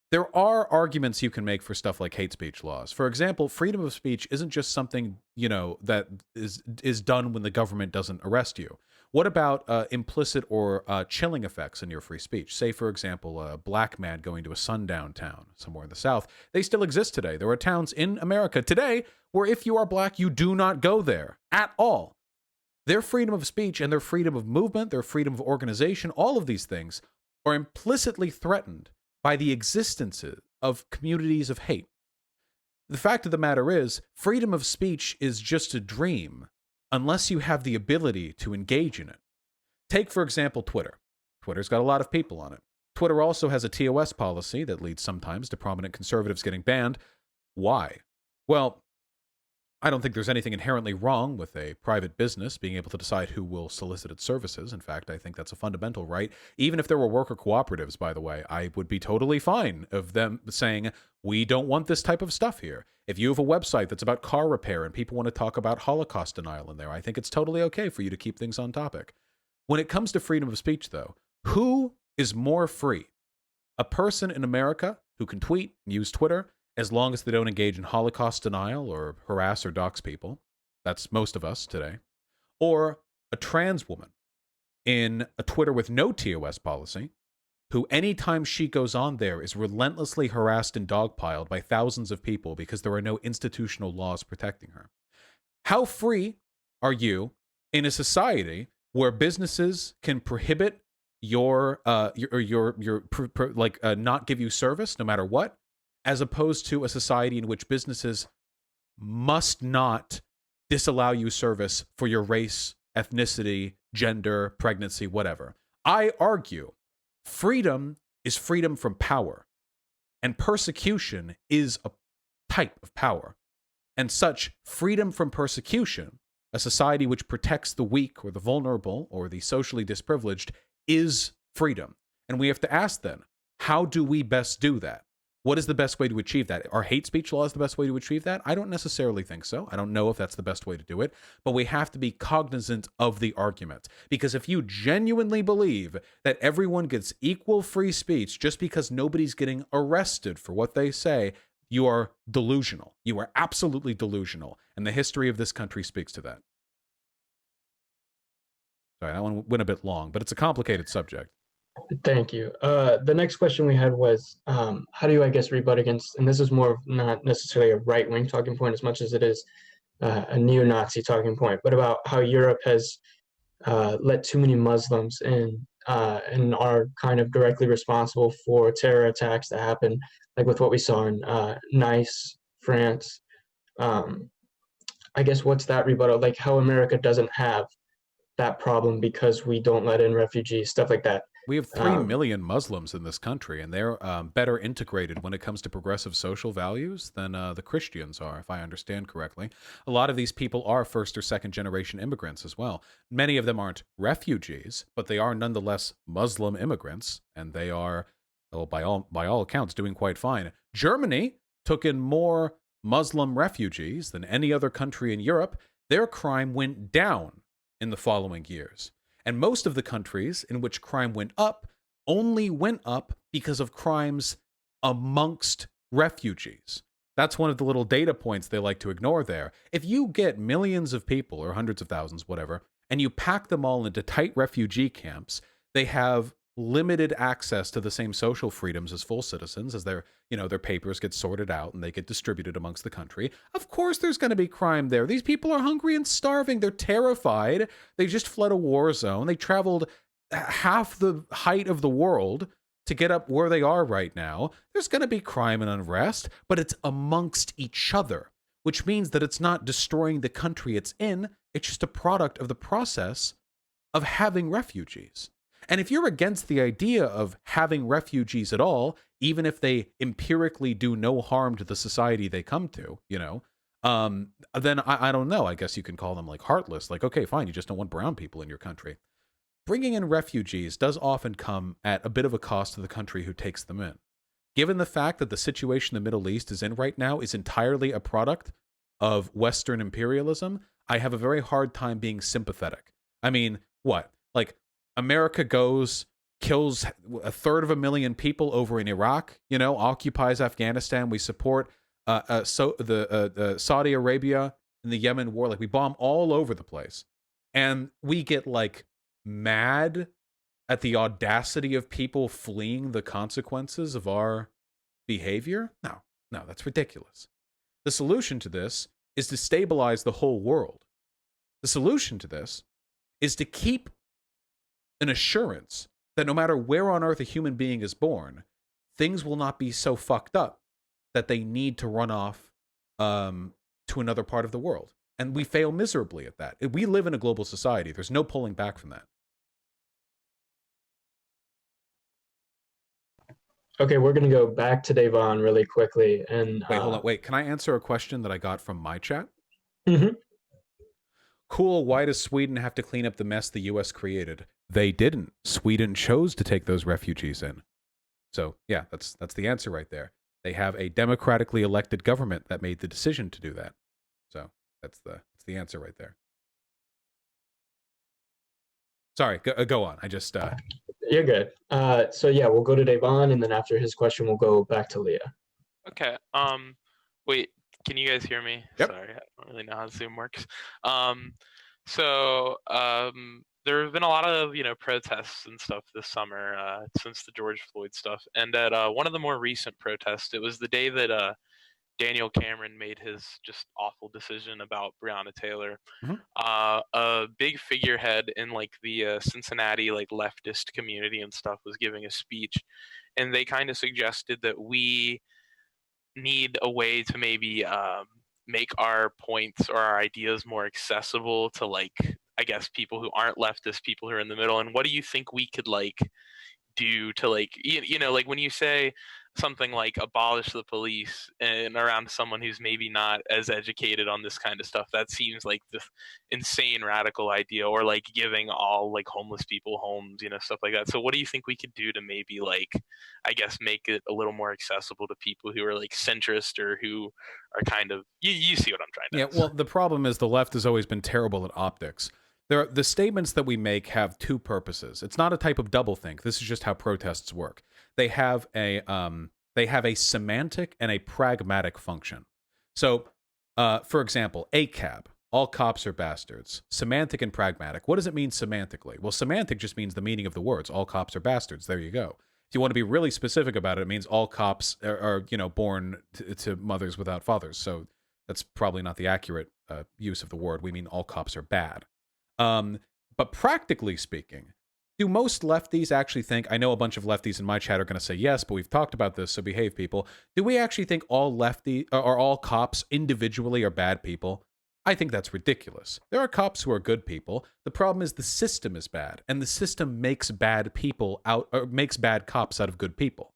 Speaker 1: There are arguments you can make for stuff like hate speech laws. For example, freedom of speech isn't just something, you know, that is done when the government doesn't arrest you. What about implicit or chilling effects in your free speech? Say, for example, a black man going to a sundown town somewhere in the South. They still exist today. There are towns in America today where if you are black, you do not go there at all. Their freedom of speech and their freedom of movement, their freedom of organization, all of these things are implicitly threatened by the existence of communities of hate. The fact of the matter is, freedom of speech is just a dream unless you have the ability to engage in it. Take, for example, Twitter. Twitter's got a lot of people on it. Twitter also has a TOS policy that leads sometimes to prominent conservatives getting banned. Why? Well, I don't think there's anything inherently wrong with a private business being able to decide who will solicit its services. In fact, I think that's a fundamental right. Even if there were worker cooperatives, by the way, I would be totally fine of them saying, we don't want this type of stuff here. If you have a website that's about car repair and people want to talk about Holocaust denial in there, I think it's totally okay for you to keep things on topic. When it comes to freedom of speech, though, who is more free? A person in America who can tweet and use Twitter, as long as they don't engage in Holocaust denial or harass or dox people. That's most of us today. Or a trans woman in a Twitter with no TOS policy, who anytime she goes on there is relentlessly harassed and dogpiled by thousands of people because there are no institutional laws protecting her. How free are you in a society where businesses can prohibit not give you service no matter what, as opposed to a society in which businesses must not disallow you service for your race, ethnicity, gender, pregnancy, whatever? I argue freedom is freedom from power, and persecution is a type of power. And such freedom from persecution, a society which protects the weak or the vulnerable or the socially disprivileged, is freedom. And we have to ask then, How do we best do that? What is the best way to achieve that? Are hate speech laws the best way to achieve that? I don't necessarily think so. I don't know if that's the best way to do it, but we have to be cognizant of the argument. Because if you genuinely believe that everyone gets equal free speech just because nobody's getting arrested for what they say, you are delusional. You are absolutely delusional. And the history of this country speaks to that. Sorry, that one went a bit long, but it's a complicated subject.
Speaker 2: Thank you. The next question we had was, how do you, I guess, rebut against, and this is more of not necessarily a right-wing talking point as much as it is a neo-Nazi talking point, but about how Europe has let too many Muslims in and are kind of directly responsible for terror attacks that happen, like with what we saw in Nice, France. I guess what's that rebuttal? Like how America doesn't have that problem because we don't let in refugees, stuff like that.
Speaker 1: We have 3 million Muslims in this country, and they're better integrated when it comes to progressive social values than the Christians are, if I understand correctly. A lot of these people are first or second generation immigrants as well. Many of them aren't refugees, but they are nonetheless Muslim immigrants, and they are, well, by all accounts, doing quite fine. Germany took in more Muslim refugees than any other country in Europe. Their crime went down in the following years. And most of the countries in which crime went up only went up because of crimes amongst refugees. That's one of the little data points they like to ignore there. If you get millions of people, or hundreds of thousands, whatever, and you pack them all into tight refugee camps, they have limited access to the same social freedoms as full citizens, as their papers get sorted out and they get distributed amongst the country. Of course there's going to be crime there. These people are hungry and starving. They're terrified. They just fled a war zone. They traveled half the height of the world to get up where they are right now. There's going to be crime and unrest, but it's amongst each other, which means that it's not destroying the country it's in. It's just a product of the process of having refugees. And if you're against the idea of having refugees at all, even if they empirically do no harm to the society they come to, then I don't know. I guess you can call them like heartless. Like, okay, fine, you just don't want brown people in your country. Bringing in refugees does often come at a bit of a cost to the country who takes them in. Given the fact that the situation the Middle East is in right now is entirely a product of Western imperialism, I have a very hard time being sympathetic. I mean, what? Like, America goes, kills 250,000 people over in Iraq, occupies Afghanistan. We support the Saudi Arabia in the Yemen war. Like, we bomb all over the place. And we get, like, mad at the audacity of people fleeing the consequences of our behavior? No, that's ridiculous. The solution to this is to stabilize the whole world. The solution to this is to keep an assurance that no matter where on earth a human being is born, things will not be so fucked up that they need to run off to another part of the world. And we fail miserably at that. We live in a global society. There's no pulling back from that.
Speaker 2: Okay, we're going to go back to Devon really quickly. And
Speaker 1: Wait, hold on. Wait, can I answer a question that I got from my chat?
Speaker 2: Mm-hmm.
Speaker 1: Cool, why does Sweden have to clean up the mess the U.S. created? They didn't. Sweden chose to take those refugees in. So, yeah, that's the answer right there. They have a democratically elected government that made the decision to do that. So, that's the answer right there. Sorry, go on. I just...
Speaker 2: You're good. So, yeah, we'll go to Devon, and then after his question, we'll go back to Leah.
Speaker 5: Okay. Wait, can you guys hear me?
Speaker 1: Yep.
Speaker 5: Sorry, I don't really know how Zoom works. There have been a lot of protests and stuff this summer since the George Floyd stuff, and at one of the more recent protests, it was the day that Daniel Cameron made his just awful decision about Breonna Taylor.
Speaker 1: Mm-hmm.
Speaker 5: A big figurehead in like the Cincinnati like leftist community and stuff was giving a speech, and they kind of suggested that we need a way to maybe make our points or our ideas more accessible to, like, I guess, people who aren't leftist, people who are in the middle. And what do you think we could like do to, like, like when you say something like abolish the police and around someone who's maybe not as educated on this kind of stuff, that seems like this insane radical idea. Or like giving all like homeless people homes, stuff like that. So what do you think we could do to maybe like, I guess, make it a little more accessible to people who are like centrist or who are kind of, you see what I'm trying to
Speaker 1: Yeah,
Speaker 5: ask.
Speaker 1: well, the problem is the left has always been terrible at optics. The statements that we make have two purposes. It's not a type of doublethink. This is just how protests work. They have a semantic and a pragmatic function. So, for example, ACAB, all cops are bastards. Semantic and pragmatic. What does it mean semantically? Well, semantic just means the meaning of the words. All cops are bastards. There you go. If you want to be really specific about it, it means all cops are born to mothers without fathers. So that's probably not the accurate use of the word. We mean all cops are bad. But practically speaking, do most lefties actually think, I know a bunch of lefties in my chat are going to say yes, but we've talked about this, so behave, people. Do we actually think all all cops individually are bad people? I think that's ridiculous. There are cops who are good people. The problem is the system is bad, and the system makes bad cops out of good people.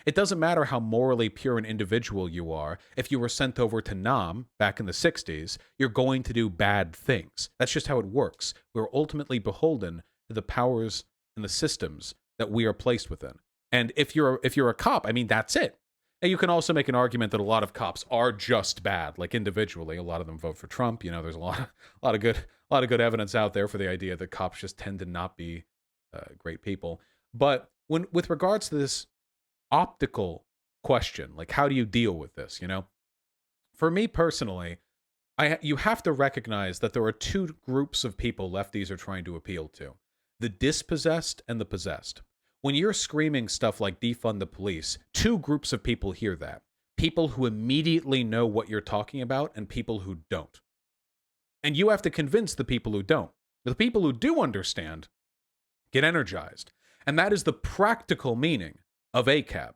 Speaker 1: It doesn't matter how morally pure an individual you are. If you were sent over to Nam back in the 60s, you're going to do bad things. That's just how it works. We're ultimately beholden to the powers and the systems that we are placed within. And if you're a cop, I mean, that's it. And you can also make an argument that a lot of cops are just bad, like individually. A lot of them vote for Trump. There's a lot of good evidence out there for the idea that cops just tend to not be great people. But with regards to this optical question, like how do you deal with this? For me personally, you have to recognize that there are two groups of people lefties are trying to appeal to: the dispossessed and the possessed. When you're screaming stuff like defund the police, two groups of people hear that: people who immediately know what you're talking about and people who don't. And you have to convince the people who don't. The people who do understand get energized. And that is the practical meaning of ACAB.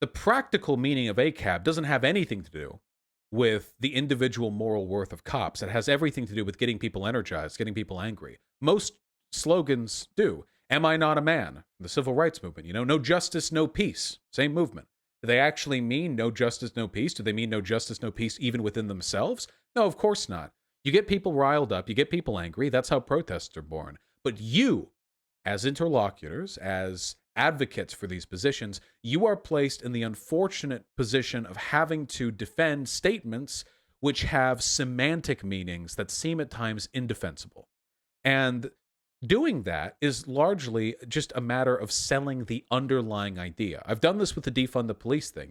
Speaker 1: The practical meaning of ACAB doesn't have anything to do with the individual moral worth of cops. It has everything to do with getting people energized, getting people angry. Most slogans do. Am I not a man? The civil rights movement, no justice, no peace. Same movement. Do they actually mean no justice, no peace? Do they mean no justice, no peace even within themselves? No, of course not. You get people riled up, you get people angry. That's how protests are born. But you, as interlocutors, as advocates for these positions, you are placed in the unfortunate position of having to defend statements which have semantic meanings that seem at times indefensible. And doing that is largely just a matter of selling the underlying idea. I've done this with the defund the police thing,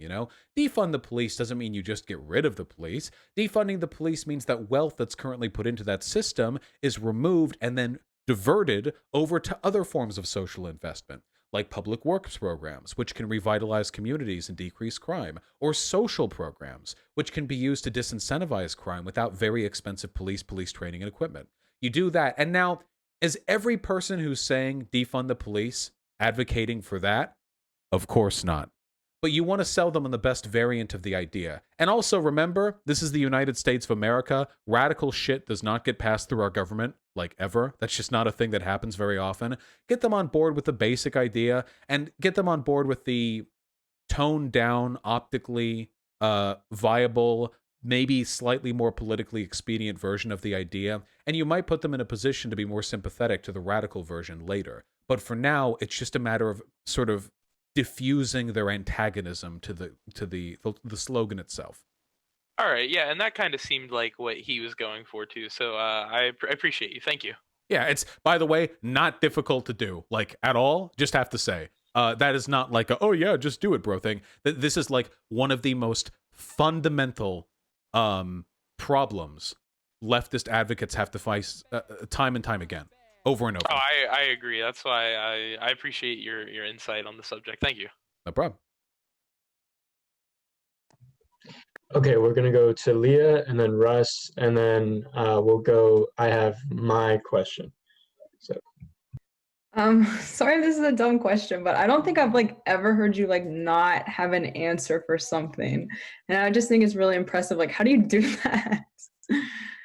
Speaker 1: Defund the police doesn't mean you just get rid of the police. Defunding the police means that wealth that's currently put into that system is removed and then diverted over to other forms of social investment, like public works programs, which can revitalize communities and decrease crime, or social programs, which can be used to disincentivize crime without very expensive police training and equipment. You do that, and now, is every person who's saying defund the police advocating for that? Of course not. But you want to sell them on the best variant of the idea. And also remember, this is the United States of America. Radical shit does not get passed through our government, like ever. That's just not a thing that happens very often. Get them on board with the basic idea and get them on board with the toned down, optically viable, maybe slightly more politically expedient version of the idea, and you might put them in a position to be more sympathetic to the radical version later. But for now, it's just a matter of sort of diffusing their antagonism to the slogan itself.
Speaker 5: All right, yeah, and that kind of seemed like what he was going for too. So I appreciate you. Thank you.
Speaker 1: Yeah, it's, by the way, not difficult to do, like at all. Just have to say that is not like a, oh yeah, just do it, bro thing. This is like one of the most fundamental problems leftist advocates have to face time and time again, over and over.
Speaker 5: Oh, I agree. That's why I appreciate your insight on the subject. Thank you.
Speaker 1: No problem.
Speaker 2: Okay, we're gonna go to Leah and then Russ, and then we'll go. I have my question. So.
Speaker 3: Sorry, this is a dumb question, but I don't think I've ever heard you not have an answer for something, and I just think it's really impressive. How do you do that?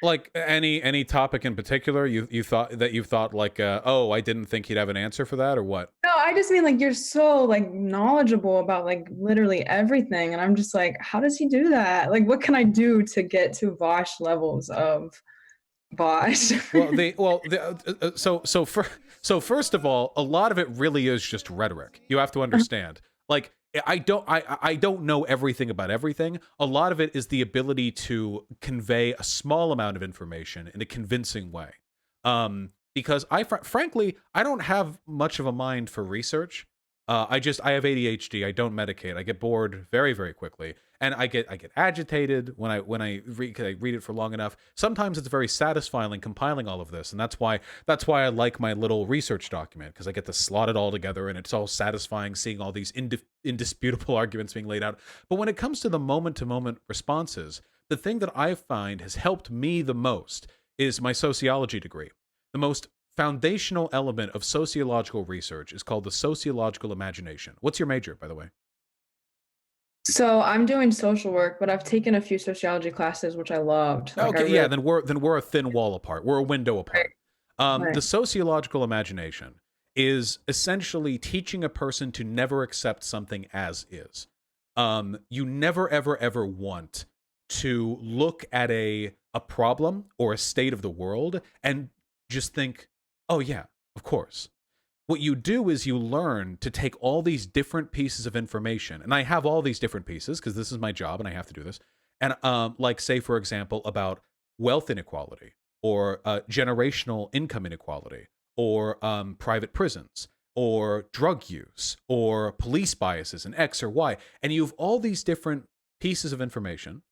Speaker 1: Like any topic in particular, you thought like, oh, I didn't think he'd have an answer for that, or what?
Speaker 3: No, I just mean like you're so like knowledgeable about like literally everything, and I'm just like, how does he do that? Like, what can I do to get to Vosh levels of Vosh?
Speaker 1: So first of all, a lot of it really is just rhetoric. You have to understand. Like I don't know everything about everything. A lot of it is the ability to convey a small amount of information in a convincing way. Because frankly, I don't have much of a mind for research. I have ADHD. I don't medicate. I get bored very, very quickly, and I get agitated when I read it for long enough. Sometimes it's very satisfying compiling all of this, and that's why I like my little research document, because I get to slot it all together, and it's all satisfying seeing all these indisputable arguments being laid out. But when it comes to the moment-to-moment responses, the thing that I find has helped me the most is my sociology degree. The most foundational element of sociological research is called the sociological imagination. What's your major, by the way?
Speaker 3: So I'm doing social work, but I've taken a few sociology classes, which I loved. Like,
Speaker 1: Okay, yeah, then we're a thin wall apart. We're a window apart.
Speaker 3: Right.
Speaker 1: The sociological imagination is essentially teaching a person to never accept something as is. You never, ever, ever want to look at a problem or a state of the world and just think, oh yeah, of course. What you do is you learn to take all these different pieces of information, and I have all these different pieces because this is my job and I have to do this. And like, say, for example, about wealth inequality, or generational income inequality, or private prisons, or drug use, or police biases in X or Y. And you have all these different pieces of information.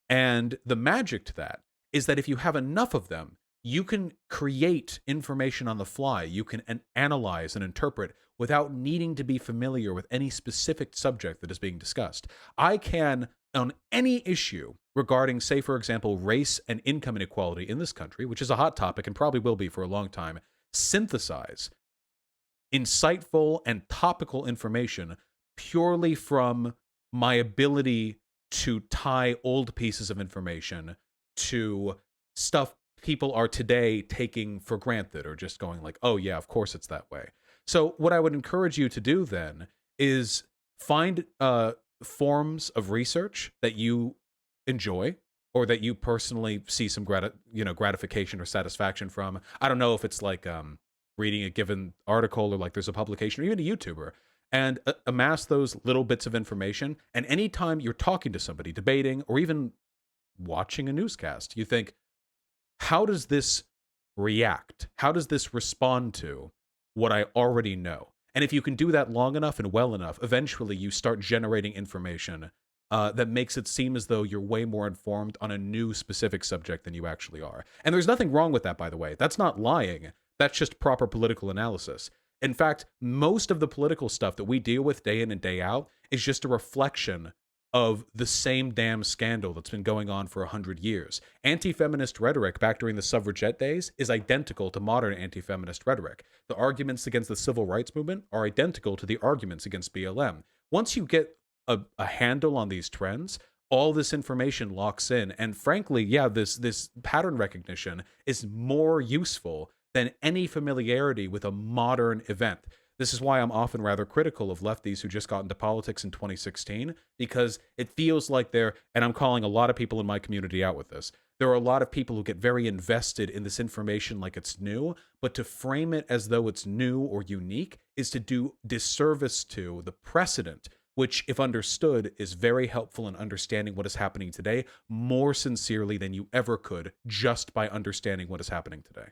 Speaker 1: And the magic to that is that if you have enough of them, you can create information on the fly. You can analyze and interpret without needing to be familiar with any specific subject that is being discussed. I can, on any issue regarding, say, for example, race and income inequality in this country, which is a hot topic and probably will be for a long time, synthesize insightful and topical information purely from my ability to tie old pieces of information to stuff people are today taking for granted, or just going like, oh yeah, of course it's that way. So what I would encourage you to do then is find forms of research that you enjoy, or that you personally see some gratification or satisfaction from. I don't know if it's like reading a given article, or like there's a publication, or even a YouTuber, and amass those little bits of information. And anytime you're talking to somebody, debating, or even watching a newscast, you think, how does this react? How does this respond to what I already know? And if you can do that long enough and well enough, eventually you start generating information that makes it seem as though you're way more informed on a new specific subject than you actually are. And there's nothing wrong with that, by the way. That's not lying. That's just proper political analysis. In fact, most of the political stuff that we deal with day in and day out is just a reflection of the same damn scandal that's been going on for 100 years. Anti-feminist rhetoric back during the suffragette days is identical to modern anti-feminist rhetoric. The arguments against the civil rights movement are identical to the arguments against BLM. Once you get a handle on these trends, all this information locks in. And frankly, yeah, this pattern recognition is more useful than any familiarity with a modern event. This is why I'm often rather critical of lefties who just got into politics in 2016, because it feels like and I'm calling a lot of people in my community out with this, there are a lot of people who get very invested in this information like it's new, but to frame it as though it's new or unique is to do disservice to the precedent, which, if understood, is very helpful in understanding what is happening today more sincerely than you ever could just by understanding what is happening today.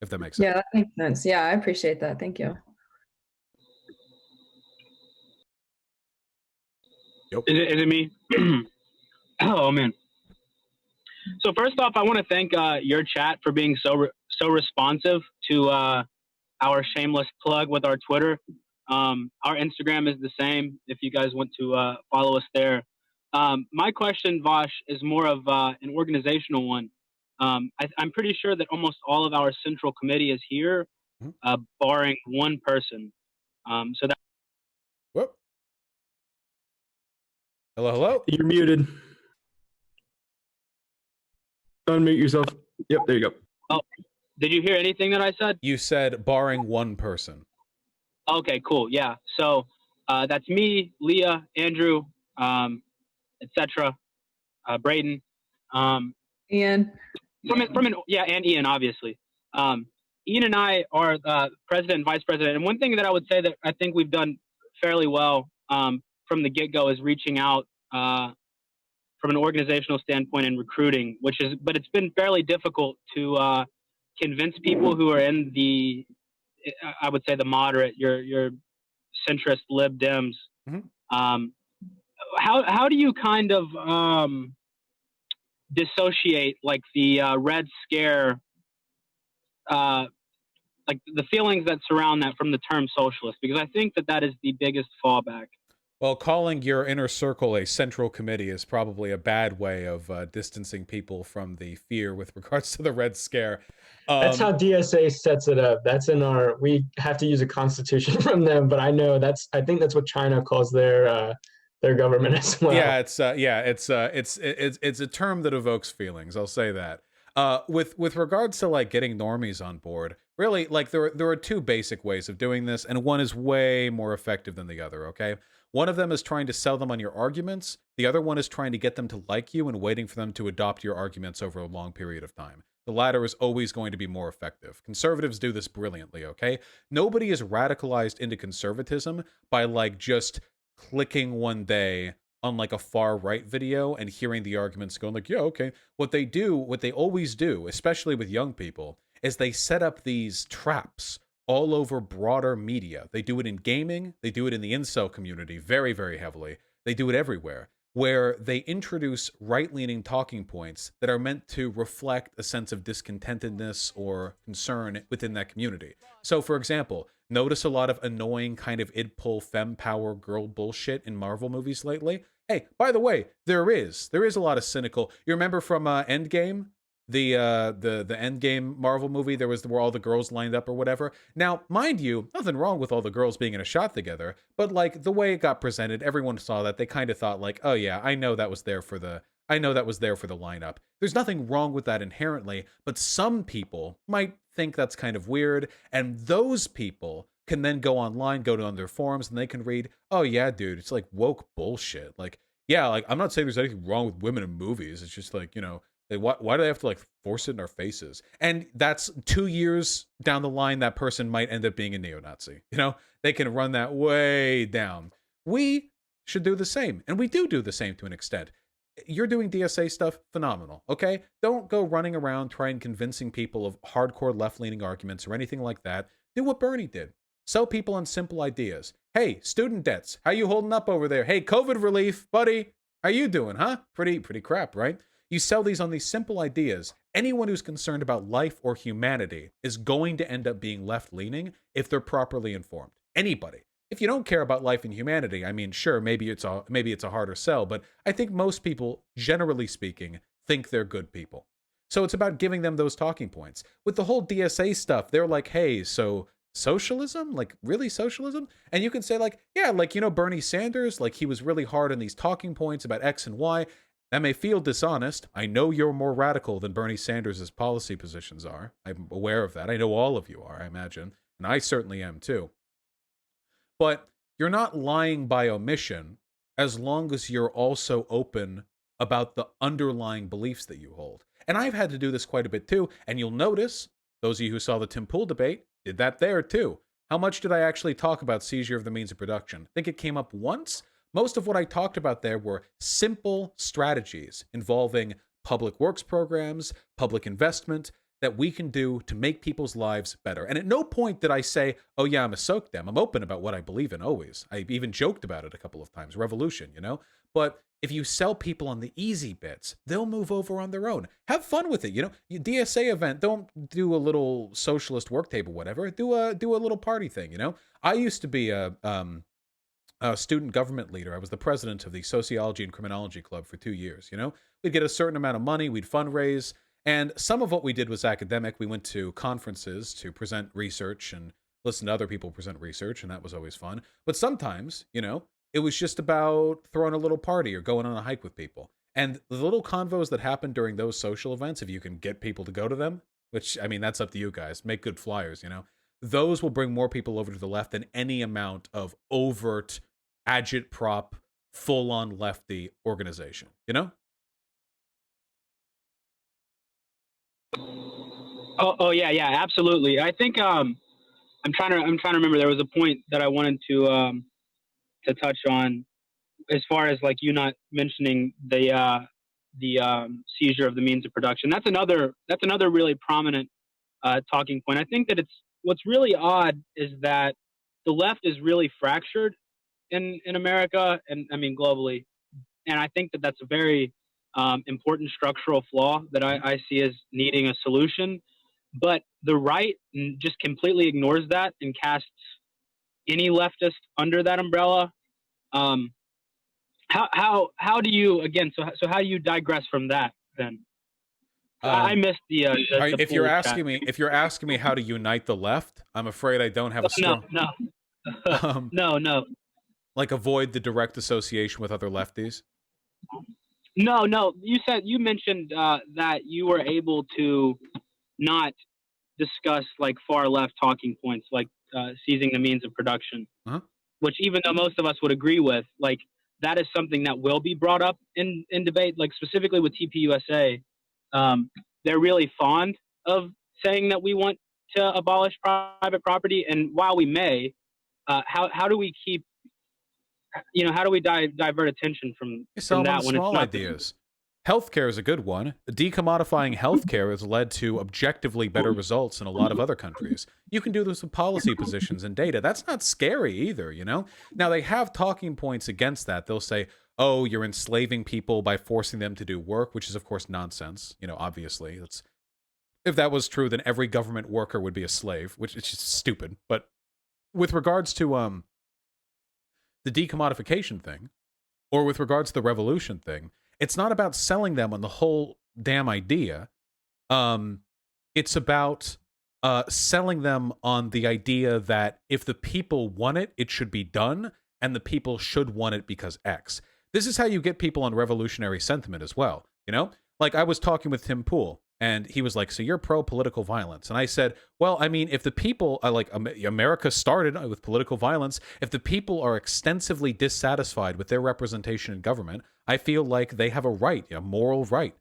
Speaker 1: If that makes sense.
Speaker 3: Yeah, that makes sense. Yeah, I appreciate that. Thank you.
Speaker 1: Yep.
Speaker 7: Is it me? Oh man. So first off, I want to thank your chat for being so responsive to our shameless plug with our Twitter. Our Instagram is the same if you guys want to follow us there. My question, Vosh, is more of an organizational one. I'm pretty sure that almost all of our central committee is here, barring one person. So that.
Speaker 1: Whoop. Hello.
Speaker 9: You're muted. Unmute yourself. Yep, there you go.
Speaker 7: Oh, did you hear anything that I said?
Speaker 1: You said barring one person.
Speaker 7: Okay, cool. Yeah. So that's me, Leah, Andrew, etc. Braden.
Speaker 3: Ian.
Speaker 7: And Ian, obviously. Ian and I are president and vice president. And one thing that I would say that I think we've done fairly well from the get-go is reaching out from an organizational standpoint and recruiting, but it's been fairly difficult to convince people who are in the, I would say, the moderate, your centrist lib Dems.
Speaker 1: Mm-hmm.
Speaker 7: How do you kind of dissociate like the Red Scare, like the feelings that surround that from the term socialist? Because I think that is the biggest fallback.
Speaker 1: Well, calling your inner circle a central committee is probably a bad way of distancing people from the fear with regards to the Red Scare.
Speaker 2: That's how DSA sets it up. That's in our. We have to use a constitution from them, but I think that's what China calls their government as well.
Speaker 1: Yeah, it's a term that evokes feelings. I'll say that. With regards to like getting normies on board, really, like there are two basic ways of doing this, and one is way more effective than the other. Okay. One of them is trying to sell them on your arguments. The other one is trying to get them to like you and waiting for them to adopt your arguments over a long period of time. The latter is always going to be more effective. Conservatives do this brilliantly, okay? Nobody is radicalized into conservatism by like just clicking one day on like a far right video and hearing the arguments going like, yeah, okay. What they always do, especially with young people, is they set up these traps all over broader media. They do it in gaming. They do it in the incel community very, very heavily. They do it everywhere, where they introduce right-leaning talking points that are meant to reflect a sense of discontentedness or concern within that community. So, for example, notice a lot of annoying kind of id-pull femme-power girl bullshit in Marvel movies lately? Hey, by the way, there is a lot of cynical. You remember from Endgame? The Endgame Marvel movie, where all the girls lined up or whatever. Now, mind you, nothing wrong with all the girls being in a shot together, but like the way it got presented, everyone saw that. They kind of thought like, oh yeah, I know that was there for the lineup. There's nothing wrong with that inherently, but some people might think that's kind of weird, and those people can then go online, go on their forums, and they can read, oh yeah, dude, it's like woke bullshit. Like, yeah, like I'm not saying there's anything wrong with women in movies. It's just like, why do they have to like force it in our faces? And that's 2 years down the line, that person might end up being a neo-Nazi. They can run that way down. We should do the same. And we do the same to an extent. You're doing DSA stuff, phenomenal. Okay. Don't go running around trying convincing people of hardcore left-leaning arguments or anything like that. Do what Bernie did. Sell people on simple ideas. Hey, student debts. How you holding up over there? Hey, COVID relief, buddy. How you doing, huh? Pretty crap, right? You sell these on these simple ideas. Anyone who's concerned about life or humanity is going to end up being left-leaning if they're properly informed. Anybody. If you don't care about life and humanity, I mean, sure, maybe it's a harder sell, but I think most people, generally speaking, think they're good people. So it's about giving them those talking points. With the whole DSA stuff, they're like, hey, so socialism? Like, really socialism? And you can say like, yeah, like, Bernie Sanders, like he was really hard on these talking points about X and Y. That may feel dishonest. I know you're more radical than Bernie Sanders' policy positions are. I'm aware of that. I know all of you are, I imagine. And I certainly am too. But you're not lying by omission as long as you're also open about the underlying beliefs that you hold. And I've had to do this quite a bit too. And you'll notice, those of you who saw the Tim Pool debate did that there too. How much did I actually talk about seizure of the means of production? I think it came up once. Most of what I talked about there were simple strategies involving public works programs, public investment that we can do to make people's lives better. And at no point did I say, oh yeah, I'm a soak dem. I'm open about what I believe in always. I even joked about it a couple of times, revolution, But if you sell people on the easy bits, they'll move over on their own. Have fun with it, DSA event, don't do a little socialist work table, whatever. Do a little party thing, I used to be a student government leader. I was the president of the Sociology and Criminology Club for 2 years. We'd get a certain amount of money, we'd fundraise, and some of what we did was academic. We went to conferences to present research and listen to other people present research, and that was always fun. But sometimes, it was just about throwing a little party or going on a hike with people. And the little convos that happen during those social events, if you can get people to go to them, which, I mean, that's up to you guys. Make good flyers, you know? Those will bring more people over to the left than any amount of overt, agitprop, full-on lefty organization, you know?
Speaker 7: Oh yeah, absolutely. I think I'm trying to remember. There was a point that I wanted to touch on as far as like you not mentioning the seizure of the means of production. That's another really prominent talking point. I think that what's really odd is that the left is really fractured in America and I mean globally, and I think that that's a very important structural flaw that I see as needing a solution. But the right just completely ignores that and casts any leftist under that umbrella. How do you again? So how do you digress from that then? I missed the
Speaker 1: if you're asking me how to unite the left, I'm afraid I don't have a strong.
Speaker 7: No.
Speaker 1: Like avoid the direct association with other lefties.
Speaker 7: No. You mentioned that you were able to not discuss like far left talking points, like seizing the means of production, which even though most of us would agree with, like that is something that will be brought up in debate, like specifically with TPUSA. They're really fond of saying that we want to abolish private property, and while we may, how do we keep, how do we divert attention from that when
Speaker 1: small ideas? Healthcare is a good one. Decommodifying healthcare has led to objectively better results in a lot of other countries. You can do this with policy positions and data. That's not scary either, you know? Now, they have talking points against that. They'll say, oh, you're enslaving people by forcing them to do work, which is, of course, nonsense. You know, obviously. If that was true, then every government worker would be a slave, which is just stupid. But with regards to the decommodification thing, or with regards to the revolution thing, it's not about selling them on the whole damn idea. It's about selling them on the idea that if the people want it, it should be done, and the people should want it because X. This is how you get people on revolutionary sentiment as well, you know? Like, I was talking with Tim Pool, and he was like, so you're pro-political violence. And I said, well, I mean, if the people, America started with political violence. If the people are extensively dissatisfied with their representation in government, I feel like they have a right, a moral right,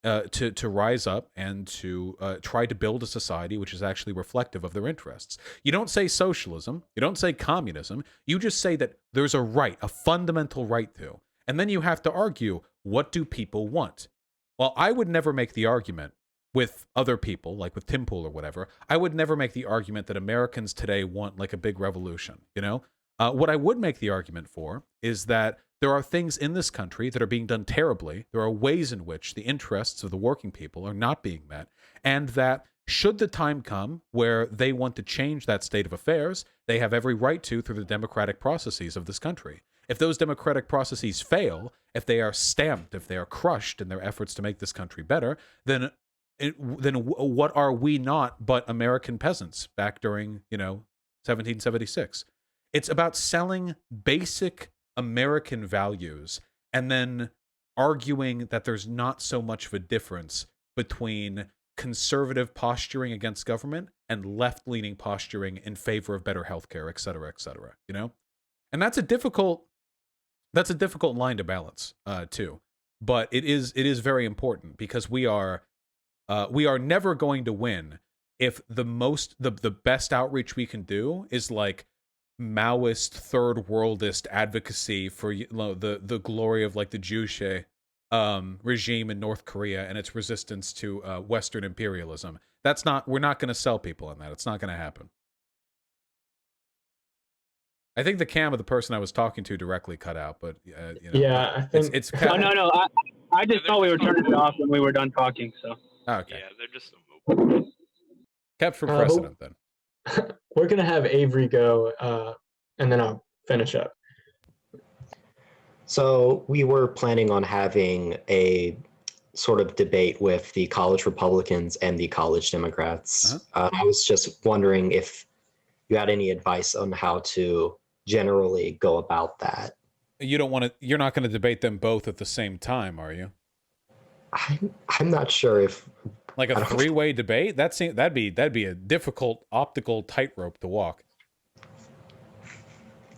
Speaker 1: to rise up and to try to build a society which is actually reflective of their interests. You don't say socialism, you don't say communism, you just say that there's a right, a fundamental right to. And then you have to argue, what do people want? Well, I would never make the argument with other people, like with Tim Pool or whatever, I would never make the argument that Americans today want like a big revolution, you know? What I would make the argument for is that there are things in this country that are being done terribly. There are ways in which the interests of the working people are not being met, and that should the time come where they want to change that state of affairs, they have every right to through the democratic processes of this country. If those democratic processes fail, if they are stamped, if they are crushed in their efforts to make this country better, then what are we not but American peasants back during, 1776? It's about selling basic American values and then arguing that there's not so much of a difference between conservative posturing against government and left-leaning posturing in favor of better healthcare, et cetera, you know? And that's a difficult line to balance, too. But it is very important because we are never going to win if the best outreach we can do is like Maoist third worldist advocacy for the glory of like the Juche regime in North Korea and its resistance to Western imperialism. We're not going to sell people on that. It's not going to happen. I think the cam of the person I was talking to directly cut out, but
Speaker 2: yeah, I think
Speaker 1: it's
Speaker 7: no. I just thought we were turning it off when we were done talking. So
Speaker 1: okay,
Speaker 5: yeah, they're just
Speaker 1: kept for precedent then.
Speaker 2: We're gonna have Avery go, and then I'll finish up.
Speaker 6: So we were planning on having a sort of debate with the college Republicans and the college Democrats. I was just wondering if you had any advice on how to generally go about that.
Speaker 1: You're not going to debate them both at the same time, are you?
Speaker 6: I'm not sure if
Speaker 1: Like
Speaker 6: I
Speaker 1: a
Speaker 6: don't-
Speaker 1: three-way debate? That'd be a difficult optical tightrope to walk.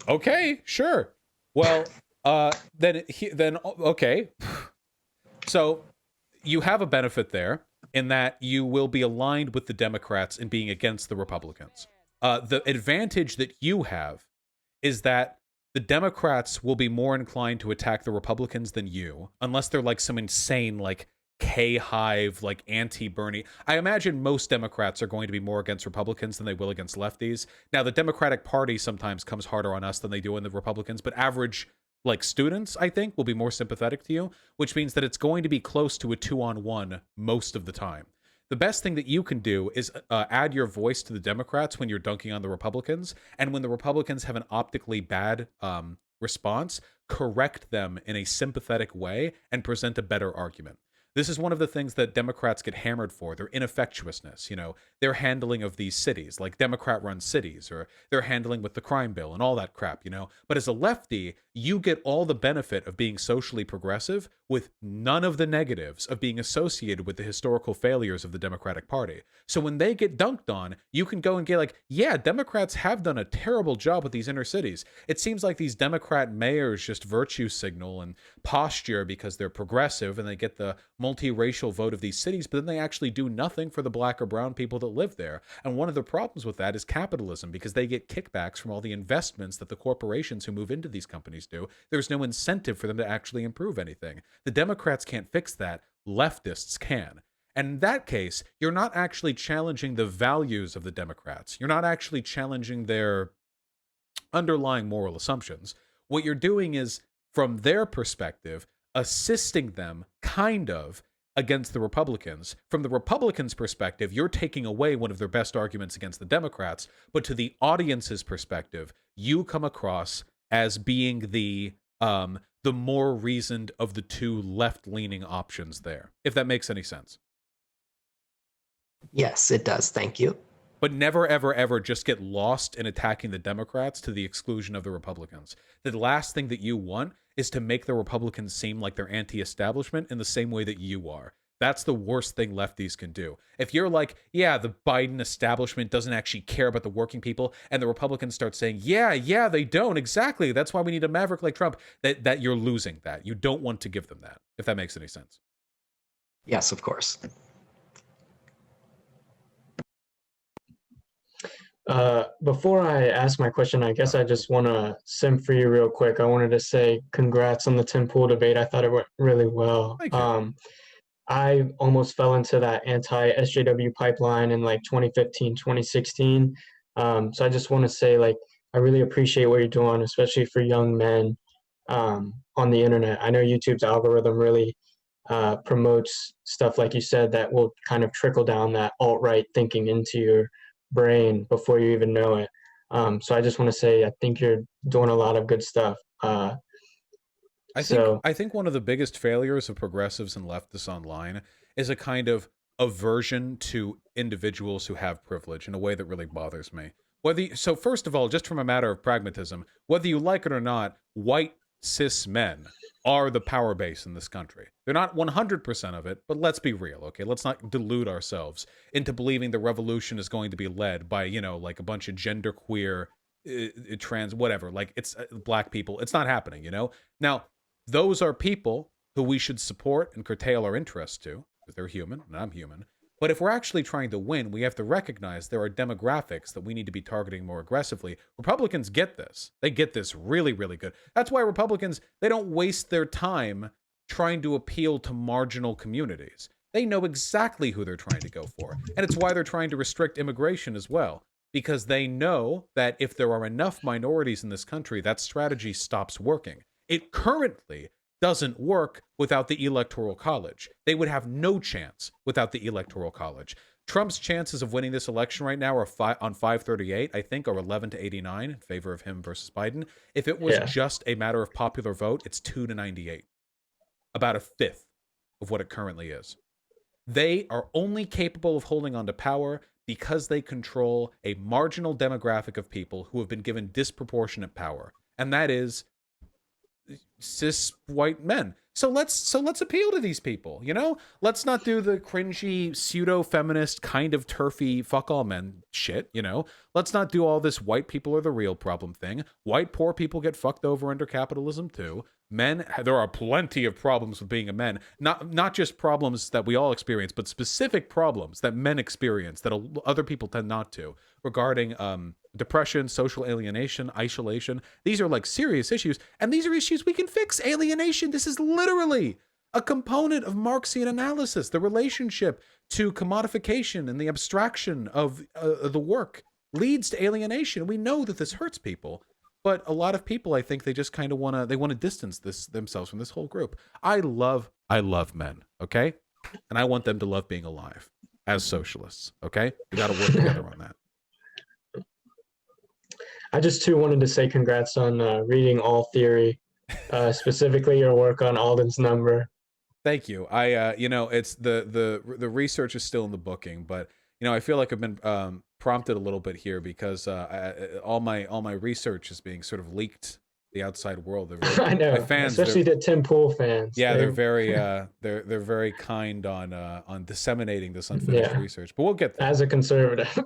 Speaker 1: Okay, sure. Well, then okay. So you have a benefit there in that you will be aligned with the Democrats in being against the Republicans. The advantage that you have is that the Democrats will be more inclined to attack the Republicans than you, unless they're like some insane, like K-hive, like anti-Bernie. I imagine most Democrats are going to be more against Republicans than they will against lefties. Now, the Democratic Party sometimes comes harder on us than they do on the Republicans, but average like students, I think, will be more sympathetic to you, which means that it's going to be close to a 2-on-1 most of the time. The best thing that you can do is add your voice to the Democrats when you're dunking on the Republicans, and when the Republicans have an optically bad response, correct them in a sympathetic way and present a better argument. This is one of the things that Democrats get hammered for, their ineffectuousness, their handling of these cities, like Democrat-run cities, or their handling with the crime bill and all that crap, But as a lefty, you get all the benefit of being socially progressive with none of the negatives of being associated with the historical failures of the Democratic Party. So when they get dunked on, you can go and get like, yeah, Democrats have done a terrible job with these inner cities. It seems like these Democrat mayors just virtue signal and posture because they're progressive and they get the multiracial vote of these cities, but then they actually do nothing for the black or brown people that live there. And one of the problems with that is capitalism, because they get kickbacks from all the investments that the corporations who move into these companies do. There's no incentive for them to actually improve anything. The Democrats can't fix that. Leftists can. And in that case, you're not actually challenging the values of the Democrats. You're not actually challenging their underlying moral assumptions. What you're doing is, from their perspective, assisting them, kind of, against the Republicans. From the Republicans' perspective, you're taking away one of their best arguments against the Democrats, but to the audience's perspective, you come across as being the more reasoned of the two left-leaning options there, if that makes any sense.
Speaker 6: Yes, it does. Thank you.
Speaker 1: But never, ever, ever just get lost in attacking the Democrats to the exclusion of the Republicans. The last thing that you want is to make the Republicans seem like they're anti-establishment in the same way that you are. That's the worst thing lefties can do. If you're like, yeah, the Biden establishment doesn't actually care about the working people, and the Republicans start saying, yeah, they don't, exactly, that's why we need a maverick like Trump, that you're losing that. You don't want to give them that, if that makes any sense.
Speaker 6: Yes, of course.
Speaker 2: Before I ask my question, I guess I just want to sim for you real quick. I wanted to say congrats on the Tim Pool debate. I thought it went really well.
Speaker 1: Thank you.
Speaker 2: I almost fell into that anti-SJW pipeline in like 2015, 2016. So I just want to say, like, I really appreciate what you're doing, especially for young men on the internet. I know YouTube's algorithm really promotes stuff, like you said, that will kind of trickle down that alt-right thinking into your brain before you even know it. So I just want to say I think you're doing a lot of good stuff.
Speaker 1: I think one of the biggest failures of progressives and leftists online is a kind of aversion to individuals who have privilege in a way that really bothers me. So first of all, just from a matter of pragmatism, whether you like it or not, white cis men are the power base in this country. They're not 100% of it, but let's be real, okay? Let's not delude ourselves into believing the revolution is going to be led by, like a bunch of genderqueer, trans, whatever, like it's black people. It's not happening, Now, those are people who we should support and curtail our interests to, because they're human, and I'm human. But if we're actually trying to win, we have to recognize there are demographics that we need to be targeting more aggressively. Republicans get this. They get this really, really good. That's why Republicans, they don't waste their time trying to appeal to marginal communities. They know exactly who they're trying to go for. And it's why they're trying to restrict immigration as well. Because they know that if there are enough minorities in this country, that strategy stops working. It currently doesn't work without the Electoral College. They would have no chance without the Electoral College. Trump's chances of winning this election right now are on 538, I think, or 11-89 in favor of him versus Biden. If it was just a matter of popular vote, it's 2-98. About a fifth of what it currently is. They are only capable of holding on to power because they control a marginal demographic of people who have been given disproportionate power. And that is cis white men. So let's appeal to these people, you know? Let's not do the cringy pseudo-feminist kind of turfy fuck all men shit, you know? Let's not do all this white people are the real problem thing. White poor people get fucked over under capitalism too. Men, there are plenty of problems with being a man. Not just problems that we all experience, but specific problems that men experience that other people tend not to, regarding depression, social alienation, isolation. These are like serious issues, and these are issues we can fix. Alienation, this is literally a component of Marxian analysis, the relationship to commodification and the abstraction of the work leads to alienation. We know that this hurts people, but a lot of people, I think, they just kind of want to distance themselves from this whole group. I love men, okay? And I want them to love being alive as socialists, okay? We got to work together on that.
Speaker 2: I just too wanted to say congrats on reading All Theory, specifically your work on Alden's number.
Speaker 1: Thank you. I you know, it's the research is still in the booking, but you know, I feel like I've been prompted a little bit here because all my research is being sort of leaked the outside world. Very,
Speaker 2: I know,
Speaker 1: my fans,
Speaker 2: especially the Tim Pool fans.
Speaker 1: Yeah, they're very they're very kind on disseminating this unfinished research. But we'll get there.
Speaker 2: As a conservative.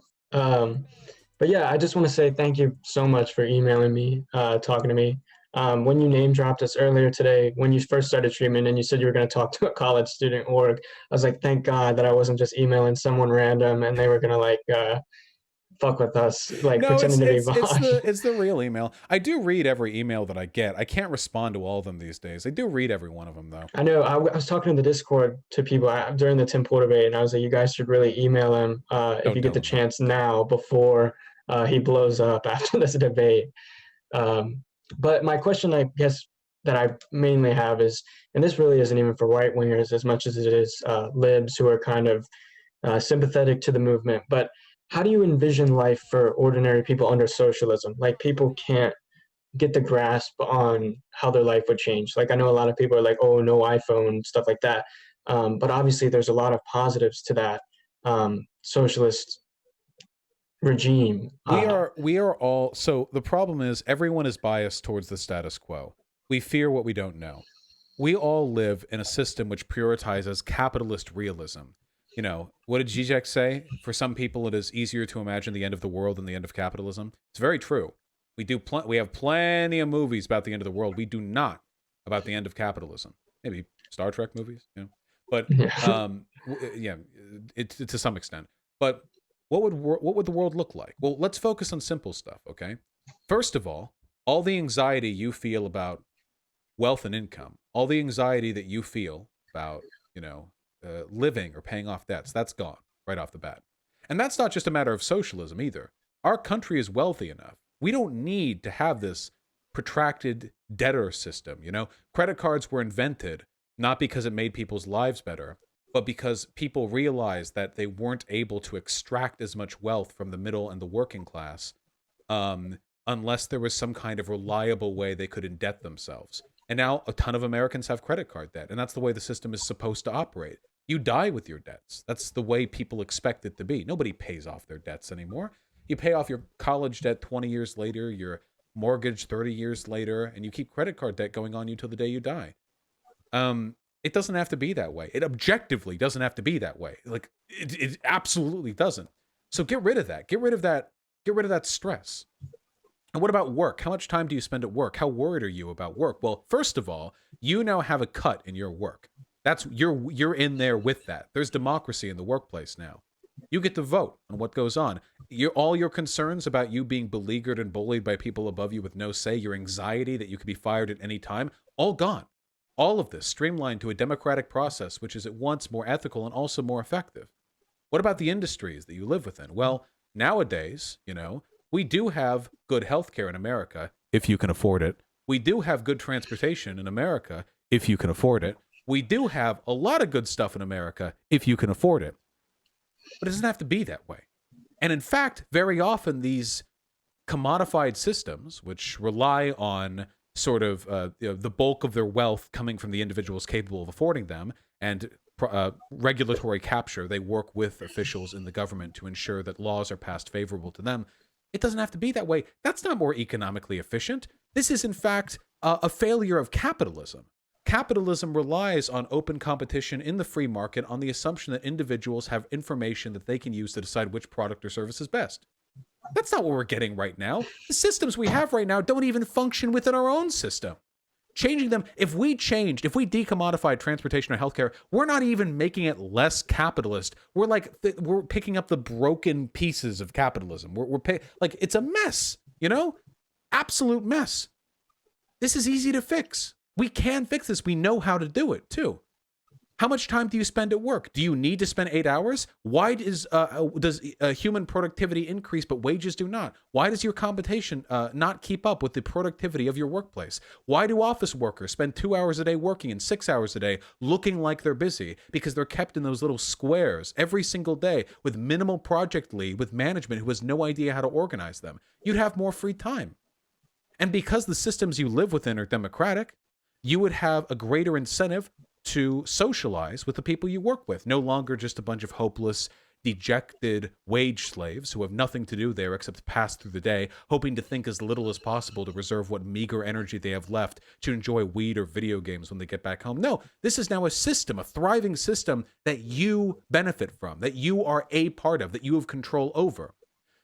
Speaker 2: But yeah, I just want to say thank you so much for emailing me, talking to me. When you name dropped us earlier today, when you first started streaming and you said you were going to talk to a college student org, I was like, thank God that I wasn't just emailing someone random and they were going to like fuck with us, like pretending to be Vosh.
Speaker 1: It's the real email. I do read every email that I get. I can't respond to all of them these days. I do read every one of them though.
Speaker 2: I know. I was talking in the Discord to people during the Tim Pool debate, and I was like, you guys should really email him if you get the chance now before he blows up after this debate. But my question, I guess, that I mainly have is, and this really isn't even for right wingers as much as it is libs who are kind of sympathetic to the movement, but how do you envision life for ordinary people under socialism? Like, people can't get the grasp on how their life would change. Like, I know a lot of people are like, oh, no iPhone, stuff like that. But obviously there's a lot of positives to that socialist regime.
Speaker 1: We are all, so the problem is everyone is biased towards the status quo. We fear what we don't know. We all live in a system which prioritizes capitalist realism. You know, what did Zizek say? For some people, it is easier to imagine the end of the world than the end of capitalism. It's very true. We have plenty of movies about the end of the world. We do not about the end of capitalism. Maybe Star Trek movies, you know. But yeah, to some extent. But what would the world look like? Well, let's focus on simple stuff, okay? First of all the anxiety you feel about wealth and income, all the anxiety that you feel about, you know, living or paying off debts, that's gone right off the bat. And that's not just a matter of socialism either. Our country is wealthy enough. We don't need to have this protracted debtor system, you know? Credit cards were invented not because it made people's lives better, but because people realized that they weren't able to extract as much wealth from the middle and the working class unless there was some kind of reliable way they could indebt themselves. And now a ton of Americans have credit card debt, and that's the way the system is supposed to operate. You die with your debts. That's the way people expect it to be. Nobody pays off their debts anymore. You pay off your college debt 20 years later, your mortgage 30 years later, and you keep credit card debt going on you till the day you die. It doesn't have to be that way. It objectively doesn't have to be that way. Like, it absolutely doesn't. So get rid of that. Get rid of that stress. And what about work? How much time do you spend at work? How worried are you about work? Well, first of all, you now have a cut in your work. You're in there with that. There's democracy in the workplace now. You get to vote on what goes on. All your concerns about you being beleaguered and bullied by people above you with no say, your anxiety that you could be fired at any time, all gone. All of this streamlined to a democratic process, which is at once more ethical and also more effective. What about the industries that you live within? Well, nowadays, you know, we do have good healthcare in America, if you can afford it. We do have good transportation in America, if you can afford it. We do have a lot of good stuff in America, if you can afford it. But it doesn't have to be that way. And in fact, very often these commodified systems, which rely on sort of the bulk of their wealth coming from the individuals capable of affording them, and regulatory capture, they work with officials in the government to ensure that laws are passed favorable to them. It doesn't have to be that way. That's not more economically efficient. This is, in fact, a failure of capitalism. Capitalism relies on open competition in the free market on the assumption that individuals have information that they can use to decide which product or service is best. That's not what we're getting right now. The systems we have right now don't even function within our own system. Changing them, if we decommodified transportation or healthcare, we're not even making it less capitalist. We're picking up the broken pieces of capitalism. It's a mess, absolute mess. This is easy to fix. We can fix this. We know how to do it too. How much time do you spend at work? Do you need to spend 8 hours? Why does human productivity increase but wages do not? Why does your competition not keep up with the productivity of your workplace? Why do office workers spend 2 hours a day working and 6 hours a day looking like they're busy? Because they're kept in those little squares every single day with minimal project lead, with management who has no idea how to organize them. You'd have more free time. And because the systems you live within are democratic, you would have a greater incentive to socialize with the people you work with. No longer just a bunch of hopeless, dejected wage slaves who have nothing to do there except pass through the day, hoping to think as little as possible to reserve what meager energy they have left to enjoy weed or video games when they get back home. No, this is now a system, a thriving system that you benefit from, that you are a part of, that you have control over.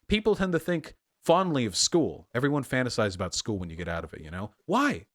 Speaker 1: People tend to think fondly of school. Everyone fantasizes about school when you get out of it, Why?